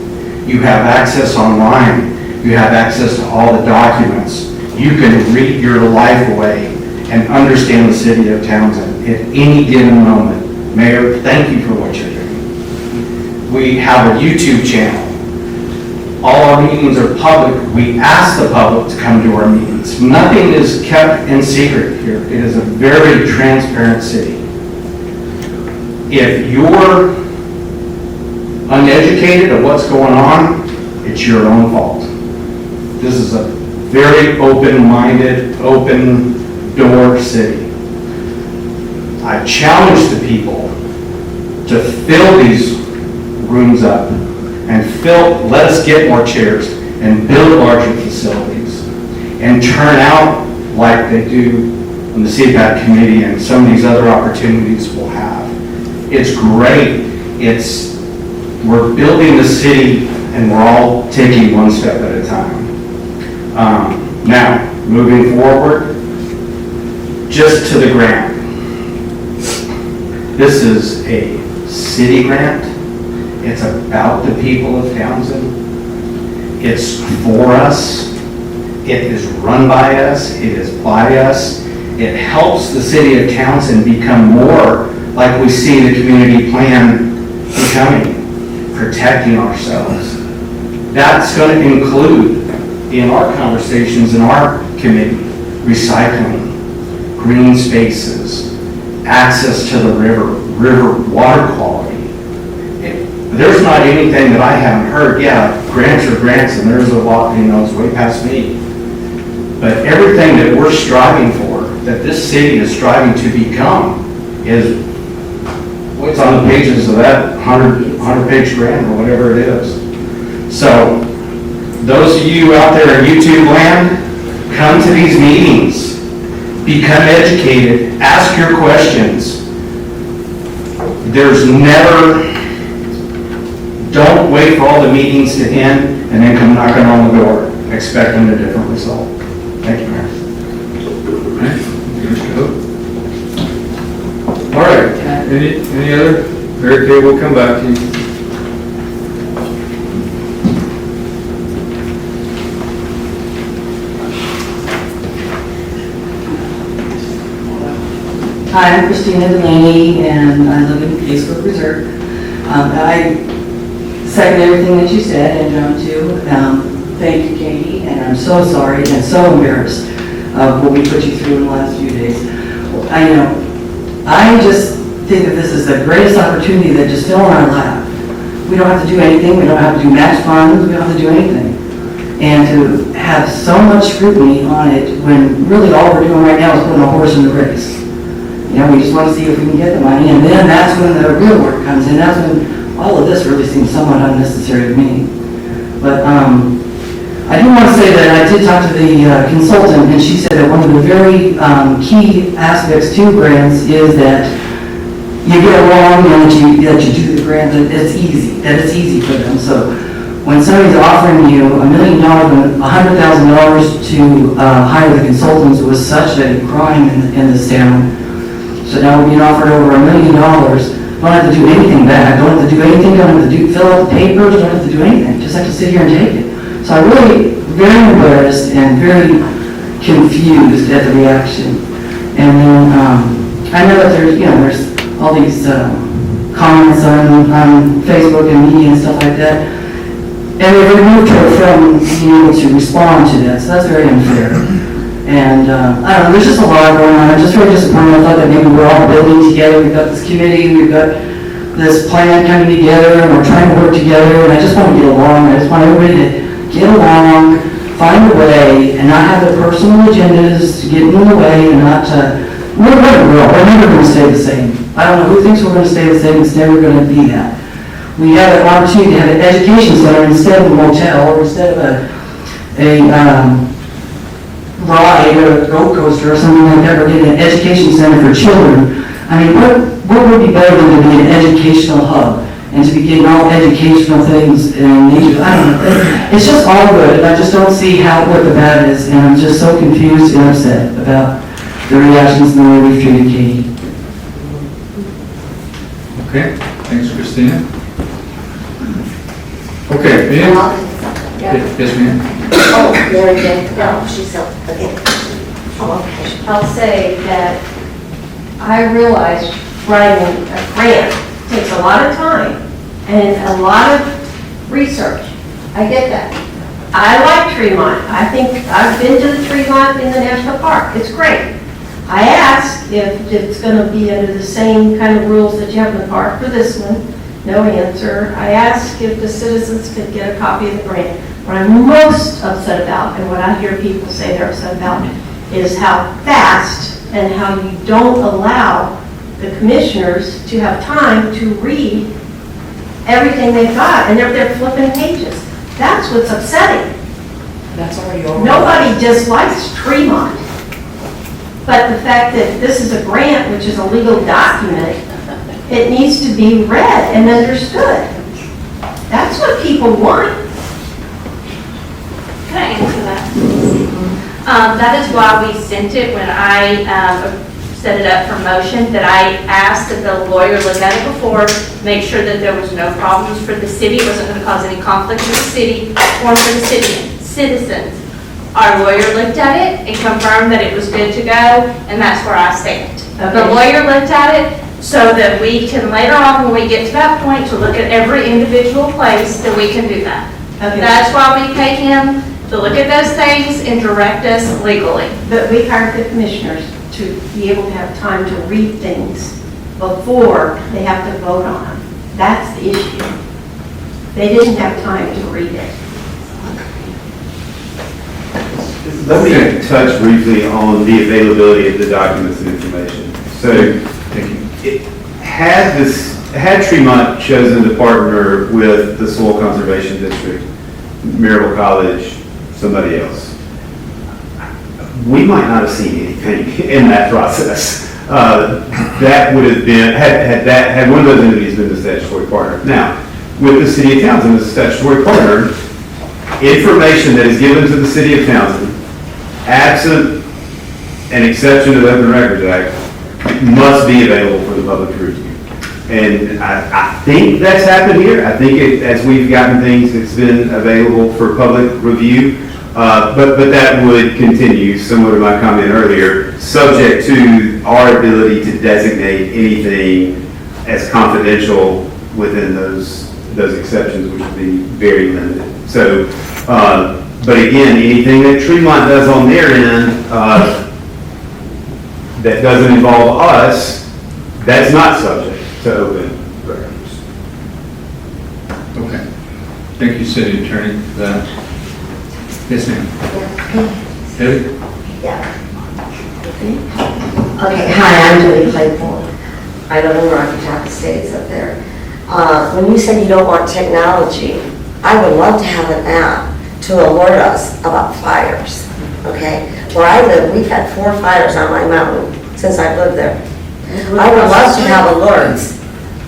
You have access online. You have access to all the documents. You can read your life away and understand the city of Townsend at any given moment. Mayor, thank you for what you're doing. We have a YouTube channel. All our meetings are public. We ask the public to come to our meetings. Nothing is kept in secret here. It is a very transparent city. If you're uneducated of what's going on, it's your own fault. This is a very open-minded, open-door city. I challenge the people to fill these rooms up and let us get more chairs and build larger facilities and turn out like they do in the CPAC committee and some of these other opportunities we'll have. It's great. We're building the city and we're all taking one step at a time. Now, moving forward, just to the grant. This is a city grant. It's about the people of Townsend. It's for us. It is run by us. It is by us. It helps the city of Townsend become more like we see the community plan becoming, protecting ourselves. That's going to include, in our conversations in our committee, recycling, green spaces, access to the river water quality. There's not anything that I haven't heard. Yeah, grants are grants, and there's a lot, it's way past me. But everything that we're striving for, that this city is striving to become, is what's on the pages of that 100-page grant or whatever it is. So, those of you out there in YouTube land, come to these meetings, become educated, ask your questions. Don't wait for all the meetings to end and then come knocking on the door expecting a different result. Thank you, Mayor. All right, any other? Very good, we'll come back to you. Hi, I'm Christina Delaney, and I live in Facebook Reserve. I second everything that you said, and John too. Thank you, Katie, and I'm so sorry and so embarrassed of what we put you through in the last few days. I just think that this is the greatest opportunity that just fell in our lap. We don't have to do anything. We don't have to do match funds. We don't have to do anything. And to have so much scrutiny on it when really all we're doing right now is putting a horse in the race. We just want to see if we can get the money, and then that's when the real work comes in. That's when all of this really seems somewhat unnecessary to me. But I do want to say that I did talk to the consultant, and she said that one of the very key aspects to grants is that you get along and that you do the grant, that it's easy for them. So when somebody's offering you $1 million and $100,000 to hire the consultants, it was such a crime in this town. So now we're being offered over $1 million. Don't have to do anything back. Don't have to do anything. Don't have to fill out the papers. Don't have to do anything. Just have to sit here and take it. So I'm really very embarrassed and very confused at the reaction. And then I know that there's all these comments on Facebook and media and stuff like that. And they removed her from being able to respond to that. So that's very unfair. And I don't know, there's just a lot going on. I'm just very disappointed. I thought that maybe we're all building together. We've got this committee, we've got this plan coming together, and we're trying to work together. And I just want to get along. I just want everybody to get along, find a way, and not have their personal agendas get in the way, and not we're never going to stay the same. I don't know who thinks we're going to stay the same. It's never going to be that. We have an opportunity to have an education center instead of a motel, or instead of a ride or a goat coaster or something like that. We're getting an education center for children. I mean, what would be better than to be an educational hub and to be getting all educational things and nature, I don't know. It's just all good, and I just don't see what the bad is, and I'm just so confused and upset about the reactions and the way we've treated Katie. Okay, thanks, Christina. Okay, Ben? Yes, ma'am. Oh, Mary Jane, no, she's up again. Oh, okay. I'll say that I realize writing a grant takes a lot of time and a lot of research. I get that. I like Tremont. I think I've been to the Tremont in the National Park. It's great. I asked if it's going to be under the same kind of rules that you have in the park for this one. No answer. I asked if the citizens could get a copy of the grant. What I'm most upset about, and what I hear people say they're upset about, is how fast and how you don't allow the commissioners to have time to read everything they've got, and they're flipping pages. That's what's upsetting. That's already over. Nobody dislikes Tremont, but the fact that this is a grant, which is a legal document, it needs to be read and understood. That's what people want. Can I answer that? That is why we sent it when I set it up for motion, that I asked that the lawyer look at it before, make sure that there was no problems for the city, it wasn't going to cause any conflict with the city or for the citizens. Our lawyer looked at it and confirmed that it was good to go, and that's where I stand. The lawyer looked at it so that we can later on, when we get to that point, to look at every individual place, that we can do that. Okay. That's why we pay him to look at those things and direct us legally. But we hired the commissioners to be able to have time to read things before they have to vote on them. That's the issue. They didn't have time to read it. Let me touch briefly on the availability of the documents and information. So, had Tremont chosen to partner with the Soil Conservation District, Maryville College, somebody else, we might not have seen anything in that process. That would have been, had one of those entities been the statutory partner. Now, with the city of Townsend as a statutory partner, information that is given to the city of Townsend, absent an exception to the Open Records Act, must be available for the public to review. And I think that's happened here. I think as we've gotten things, it's been available for public review. But that would continue, similar to my comment earlier, subject to our ability to designate anything as confidential within those exceptions, which would be very limited. So, but again, anything that Tremont does on their end that doesn't involve us, that's not subject to open records. Okay. Thank you, City Attorney, for that. Yes, ma'am. Heather? Yeah. Okay, hi, I'm Julie Claypool. I live in Rocky Top Estates up there. When you said you don't want technology, I would love to have an app to alert us about fires, okay? Where I live, we've had 4 fires on my mountain since I've lived there. I would love to have alerts,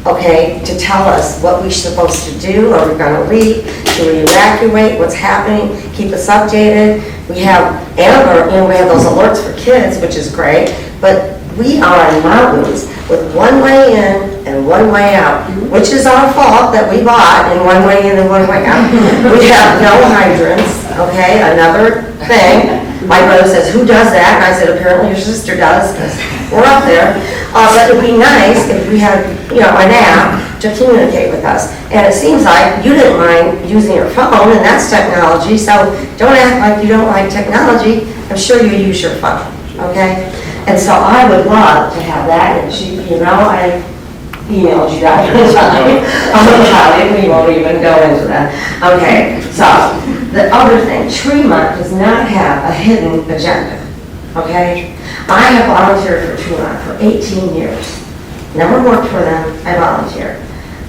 okay, to tell us what we're supposed to do, are we gonna leave, should we evacuate, what's happening, keep us updated. We have Amber, we have those alerts for kids, which is great, but we are in mountains with one way in and one way out, which is our fault that we bought in one way in and one way out. We have no hydrants, okay, another thing. My brother says, who does that? And I said, apparently your sister does, because we're up there. But it'd be nice if we had, an app to communicate with us. And it seems like you didn't mind using your phone, and that's technology, so don't act like you don't like technology. I'm sure you use your phone, okay? And so I would love to have that, and I emailed you that one time. We won't even go into that. Okay, so the other thing, Tremont does not have a hidden agenda, okay? I have volunteered for Tremont for 18 years. Never worked for them, I volunteered.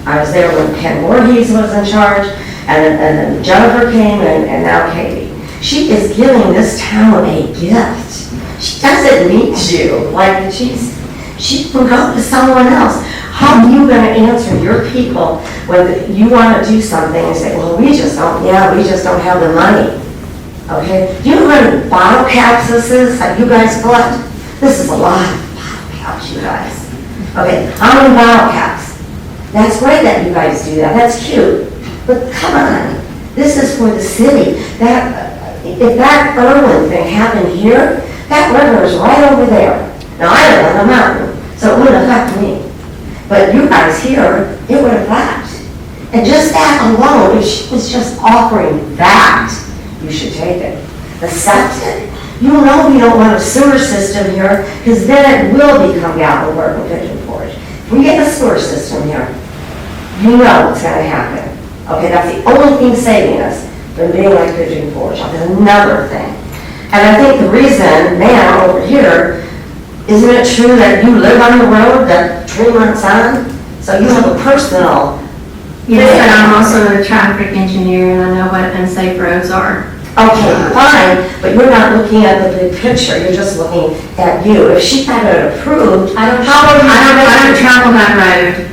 I was there when Ken Voorhees was in charge, and then Jennifer came, and now Katie. She is giving this town a gift. She doesn't need you, like she can go to someone else. How are you gonna answer your people when you wanna do something and say, well, we just don't have the money? Okay, do you know how many bottle caps this is that you guys collect? This is a lot of bottle caps, you guys. Okay, how many bottle caps? That's great that you guys do that, that's cute, but come on, this is for the city. If that Irwin thing happened here, that river is right over there. Now, I live on a mountain, so it wouldn't affect me. But you guys here, it would affect. And just that alone, if she was just offering that, you should take it. The septic, you know we don't want a sewer system here, because then it will become Gatlinburg and Pigeon Forge. If we get a sewer system here, you know what's gonna happen. Okay, that's the only thing saving us from being like Pigeon Forge. There's another thing. And I think the reason, man, over here, isn't it true that you live on the road that Tremont's on? So you have a personal. Yes, but I'm also a traffic engineer and I know what unsafe roads are. Okay, fine, but you're not looking at the big picture, you're just looking at you. If she had it approved, I don't travel that road.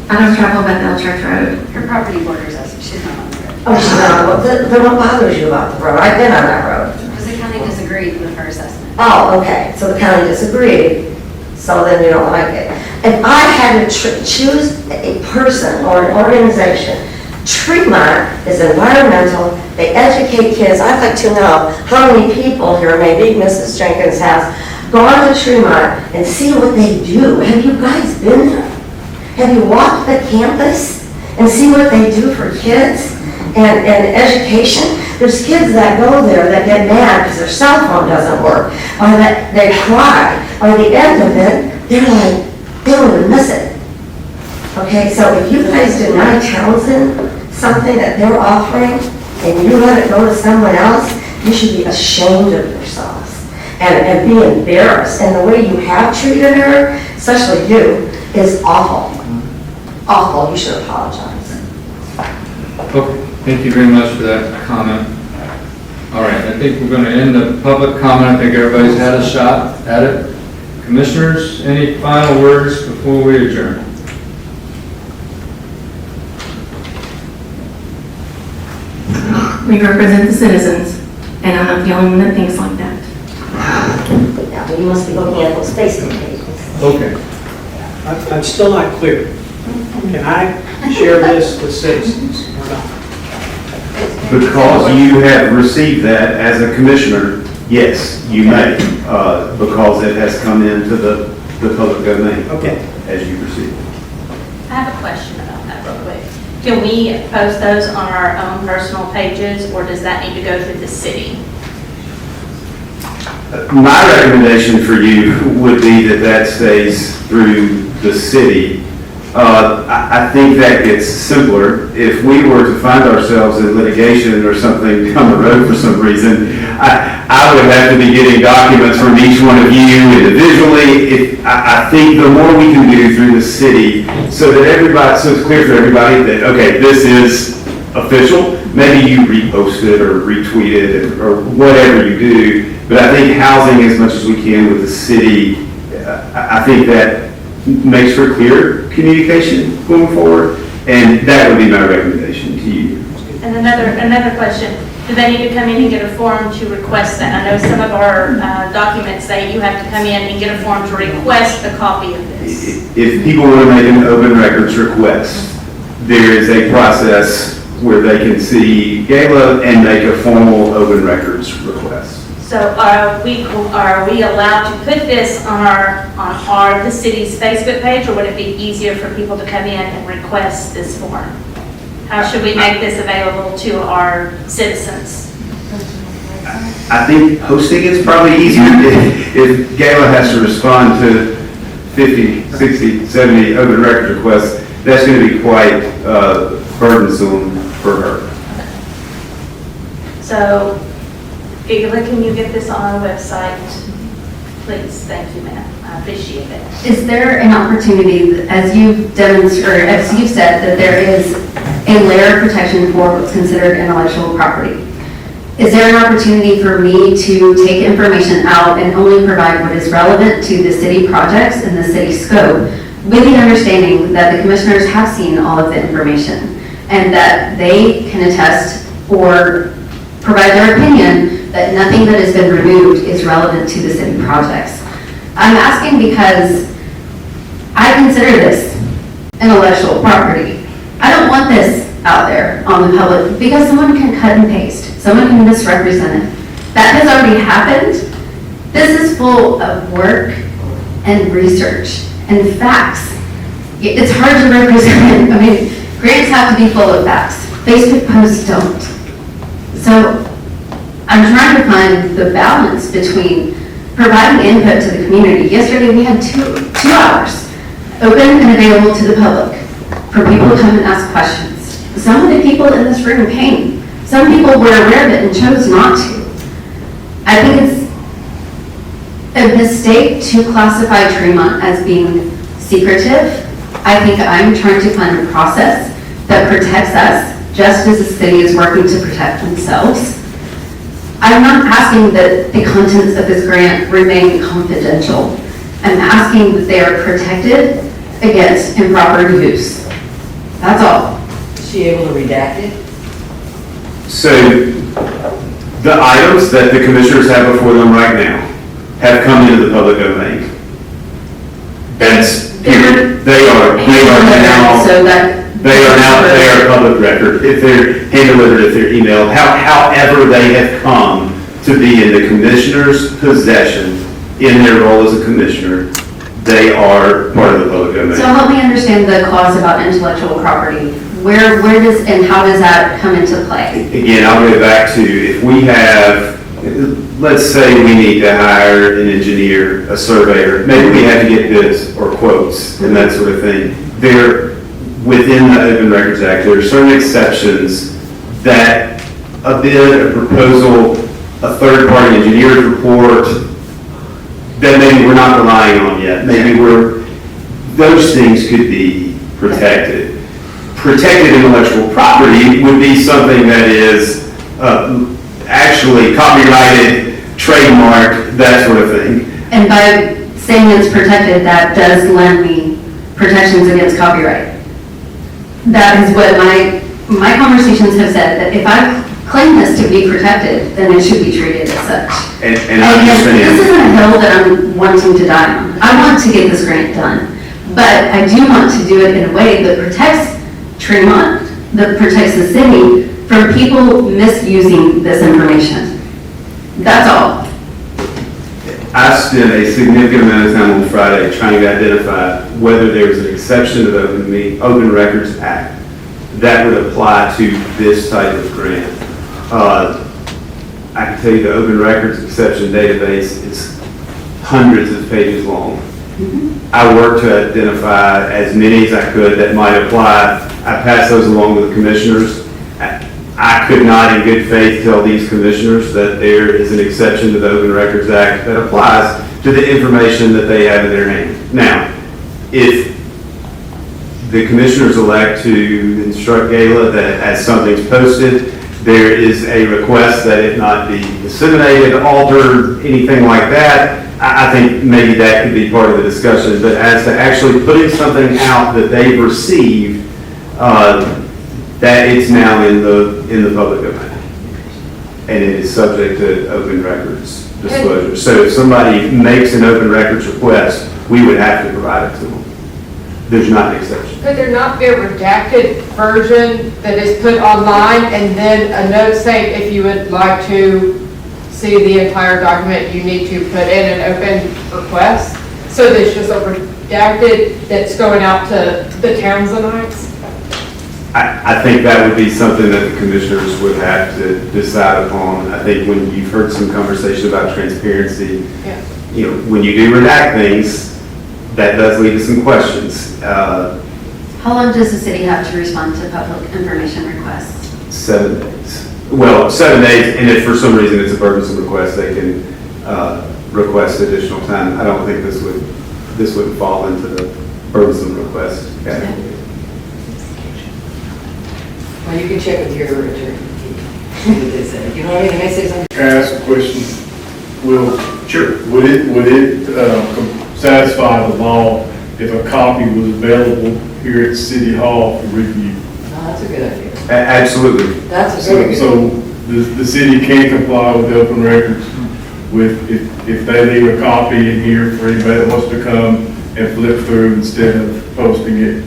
I don't travel that Bell Church Road. Her property borders us, she's not on the road. oh, she's not, then what bothers you about the road? I've been on that road. Because the county disagreed with her assessment. Oh, okay, so the county disagreed, so then you don't like it. If I had to choose a person or an organization, Tremont is environmental, they educate kids. I'd like to know how many people here, maybe Mrs. Jenkins has, gone to Tremont and see what they do. Have you guys been there? Have you walked the campus and see what they do for kids and education? There's kids that go there that get mad because their cell phone doesn't work, or that they cry, or at the end of it, they're like, they don't even miss it. Okay, so if you guys deny Townsend something that they're offering, and you let it go to someone else, you should be ashamed of yourselves and be embarrassed. And the way you have treated her, especially you, is awful. Awful, you should apologize. Okay, thank you very much for that comment. All right, I think we're going to end the public comment. I think everybody's had a shot at it. Commissioners, any final words before we adjourn? We represent the citizens, and I'm not the only one that thinks like that. Yeah, but you must be looking at those Facebook pages. Okay. I'm still not clear. Can I share this with citizens or not? Because you have received that as a commissioner, yes, you may, because it has come into the public domain. Okay. As you receive it. I have a question about that real quick. Can we post those on our own personal pages, or does that need to go through the city? My recommendation for you would be that stays through the city. I think that gets simpler. If we were to find ourselves in litigation or something down the road for some reason, I would have to be getting documents from each one of you individually. I think the more we can do through the city, so it's clear for everybody that, okay, this is official. Maybe you repost it or retweet it or whatever you do. But I think housing as much as we can with the city, I think that makes for clear communication going forward, and that would be my recommendation to you. And another question, do they need to come in and get a form to request that? I know some of our documents say you have to come in and get a form to request a copy of this. If people want to make an open records request, there is a process where they can see Gala and make a formal open records request. So are we allowed to put this on the city's Facebook page, or would it be easier for people to come in and request this form? How should we make this available to our citizens? I think posting is probably easier. If Gala has to respond to 50, 60, 70 open records requests, that's going to be quite burdensome for her. So, Gigla, can you get this on our website? Please, thank you, ma'am. I appreciate it. Is there an opportunity, as you've demonstrated, or as you've said, that there is a layer of protection for what's considered intellectual property? Is there an opportunity for me to take information out and only provide what is relevant to the city projects and the city scope with the understanding that the commissioners have seen all of the information and that they can attest or provide their opinion that nothing that has been removed is relevant to the city projects. I'm asking because I consider this intellectual property. I don't want this out there on the public because someone can cut and paste, someone can misrepresent it. That has already happened. This is full of work and research and facts. It's hard to represent. I mean, grants have to be full of facts. Facebook posts don't. So I'm trying to find the balance between providing input to the community. Yesterday we had two hours open and available to the public for people to come and ask questions. Some of the people in this room came. Some people were aware of it and chose not to. I think it's a mistake to classify Tremont as being secretive. I think I'm trying to find a process that protects us, just as the city is working to protect themselves. I'm not asking that the contents of this grant remain confidential. I'm asking that they are protected against improper use. That's all. Is she able to redact it? So, the items that the commissioners have before them right now have come into the public domain. They are now. So that. They are public record, if they're hand-delivered, if they're emailed, however they have come to be in the commissioner's possession in their role as a commissioner, they are part of the public domain. So help me understand the clause about intellectual property. Where does, and how does that come into play? Again, I'll go back to, if we have, let's say we need to hire an engineer, a surveyor, maybe we have to get bids or quotes and that sort of thing. Within the Open Records Act, there are certain exceptions that a bid, a proposal, a third-party engineer's report, that maybe we're not relying on yet. Maybe those things could be protected. Protected intellectual property would be something that is actually copyrighted, trademarked, that sort of thing. And by saying it's protected, that does lend me protections against copyright. That is what my conversations have said, that if I claim this to be protected, then it should be treated as such. And I understand. This isn't a hill that I'm wanting to die on. I want to get this grant done, but I do want to do it in a way that protects Tremont, that protects the city from people misusing this information. That's all. I spent a significant amount of time on Friday trying to identify whether there was an exception to the Open Records Act that would apply to this type of grant. I can tell you the Open Records Exception database is hundreds of pages long. I worked to identify as many as I could that might apply. I passed those along to the commissioners. I could not in good faith tell these commissioners that there is an exception to the Open Records Act that applies to the information that they have in their hand. Now, if the commissioners elect to instruct Gala that as something's posted, there is a request that it not be disseminated, altered, anything like that, I think maybe that could be part of the discussion. But as to actually putting something out that they've received, that it's now in the public domain, and it is subject to open records disclosure. So if somebody makes an open records request, we would have to provide it to them. There's not an exception. Could there not be a redacted version that is put online and then a note saying if you would like to see the entire document, you need to put in an open request? So there's just a redacted that's going out to the Townsenites? I think that would be something that the commissioners would have to decide upon. I think when you've heard some conversation about transparency, when you do redact things, that does lead to some questions. How long does the city have to respond to public information requests? 7 days. Well, 7 days, and if for some reason it's a burdensome request, they can request additional time. I don't think this would fall into the burdensome request category. Well, you can check with your attorney. See what they say. You know what I mean? They may say something. Can I ask a question? Sure. Would it satisfy the law if a copy was available here at City Hall for review. That's a good idea. Absolutely. That's a So, very good. so the city can comply with open records with, if they leave a copy in here for anybody that wants to come and flip through instead of posting it.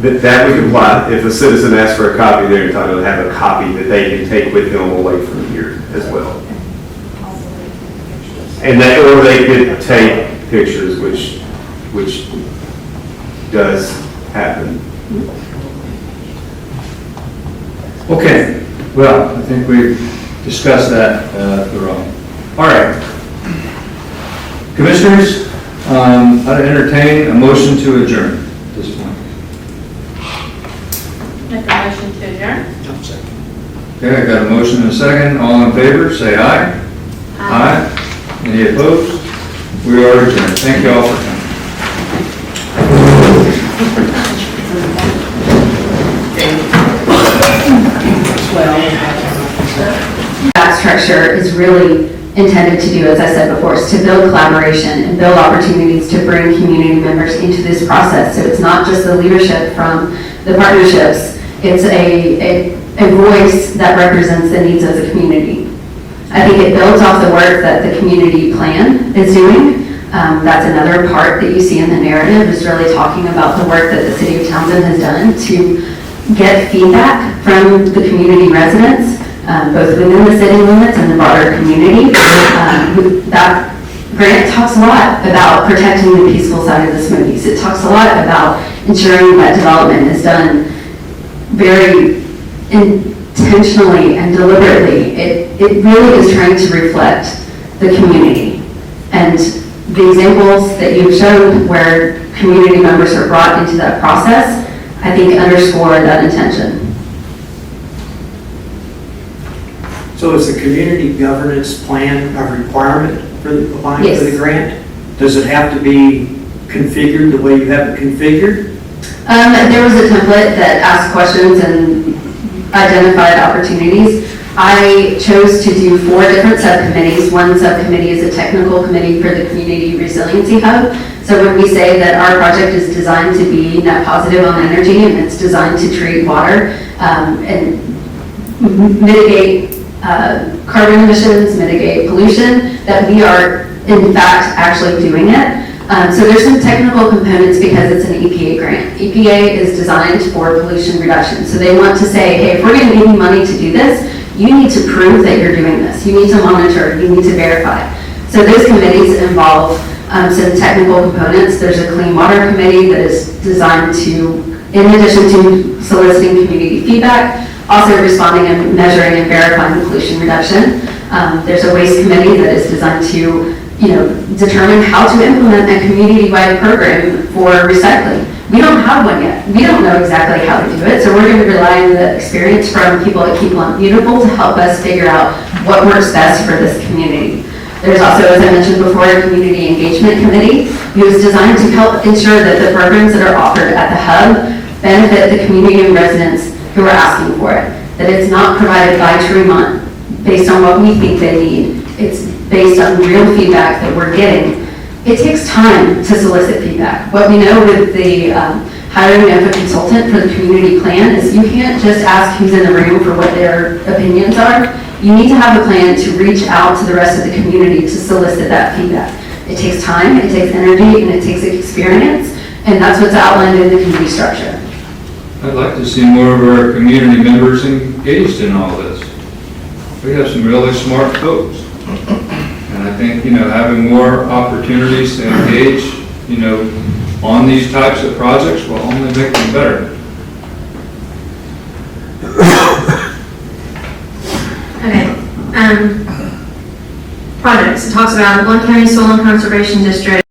That would comply. If a citizen asks for a copy, they're entitled to have a copy that they can take with them away from here as well. And that, or they could take pictures, which does happen. Okay, well, I think we've discussed that thoroughly. All right. Commissioners, I'd entertain a motion to adjourn at this point. Make a motion to adjourn? Okay, I got a motion and a second. All in favor, say aye. Aye. Any opposed? We are adjourned. Thank you all for coming. That structure is really intended to do, as I said before, is to build collaboration and build opportunities to bring community members into this process. So it's not just the leadership from the partnerships, it's a voice that represents the needs of the community. I think it builds off the work that the community plan is doing. That's another part that you see in the narrative, is really talking about the work that the city of Townsend has done to get feedback from the community residents, both within the city limits and the broader community. That grant talks a lot about protecting the peaceful side of the smoothies. It talks a lot about ensuring that development is done very intentionally and deliberately. It really is trying to reflect the community. And the examples that you've shown where community members are brought into that process, I think underscore that intention. So is the community governance plan a requirement for applying Yes. for the grant? Does it have to be configured the way you have it configured? There was a template that asked questions and identified opportunities. I chose to do 4 different subcommittees. One subcommittee is a technical committee for the Community Resiliency Hub. So when we say that our project is designed to be net positive on energy and it's designed to treat water and mitigate carbon emissions, mitigate pollution, that we are in fact actually doing it. So there's some technical components because it's an EPA grant. EPA is designed for pollution reduction. So they want to say, hey, if we're going to give you money to do this, you need to prove that you're doing this. You need to monitor, you need to verify. So those committees involve some technical components. There's a clean water committee that is designed to, in addition to soliciting community feedback, also responding and measuring and verifying pollution reduction. There's a waste committee that is designed to, determine how to implement a community-wide program for recycling. We don't have one yet. We don't know exactly how to do it, so we're going to rely on the experience from people at Keep Blunt Beautiful to help us figure out what works best for this community. There's also, as I mentioned before, a community engagement committee who is designed to help ensure that the programs that are offered at the hub benefit the community and residents who are asking for it. That it's not provided by Tremont based on what we think they need. It's based on real feedback that we're getting. It takes time to solicit feedback. What we know with the hiring of a consultant for the community plan is you can't just ask who's in the room for what their opinions are. You need to have a plan to reach out to the rest of the community to solicit that feedback. It takes time, it takes energy, and it takes experience, and that's what's outlined in the community structure. I'd like to see more of our community members engaged in all this. We have some really smart folks. And I think, having more opportunities to engage, on these types of projects will only make them better. Okay. Projects, it talks about Blount County Soil and Conservation District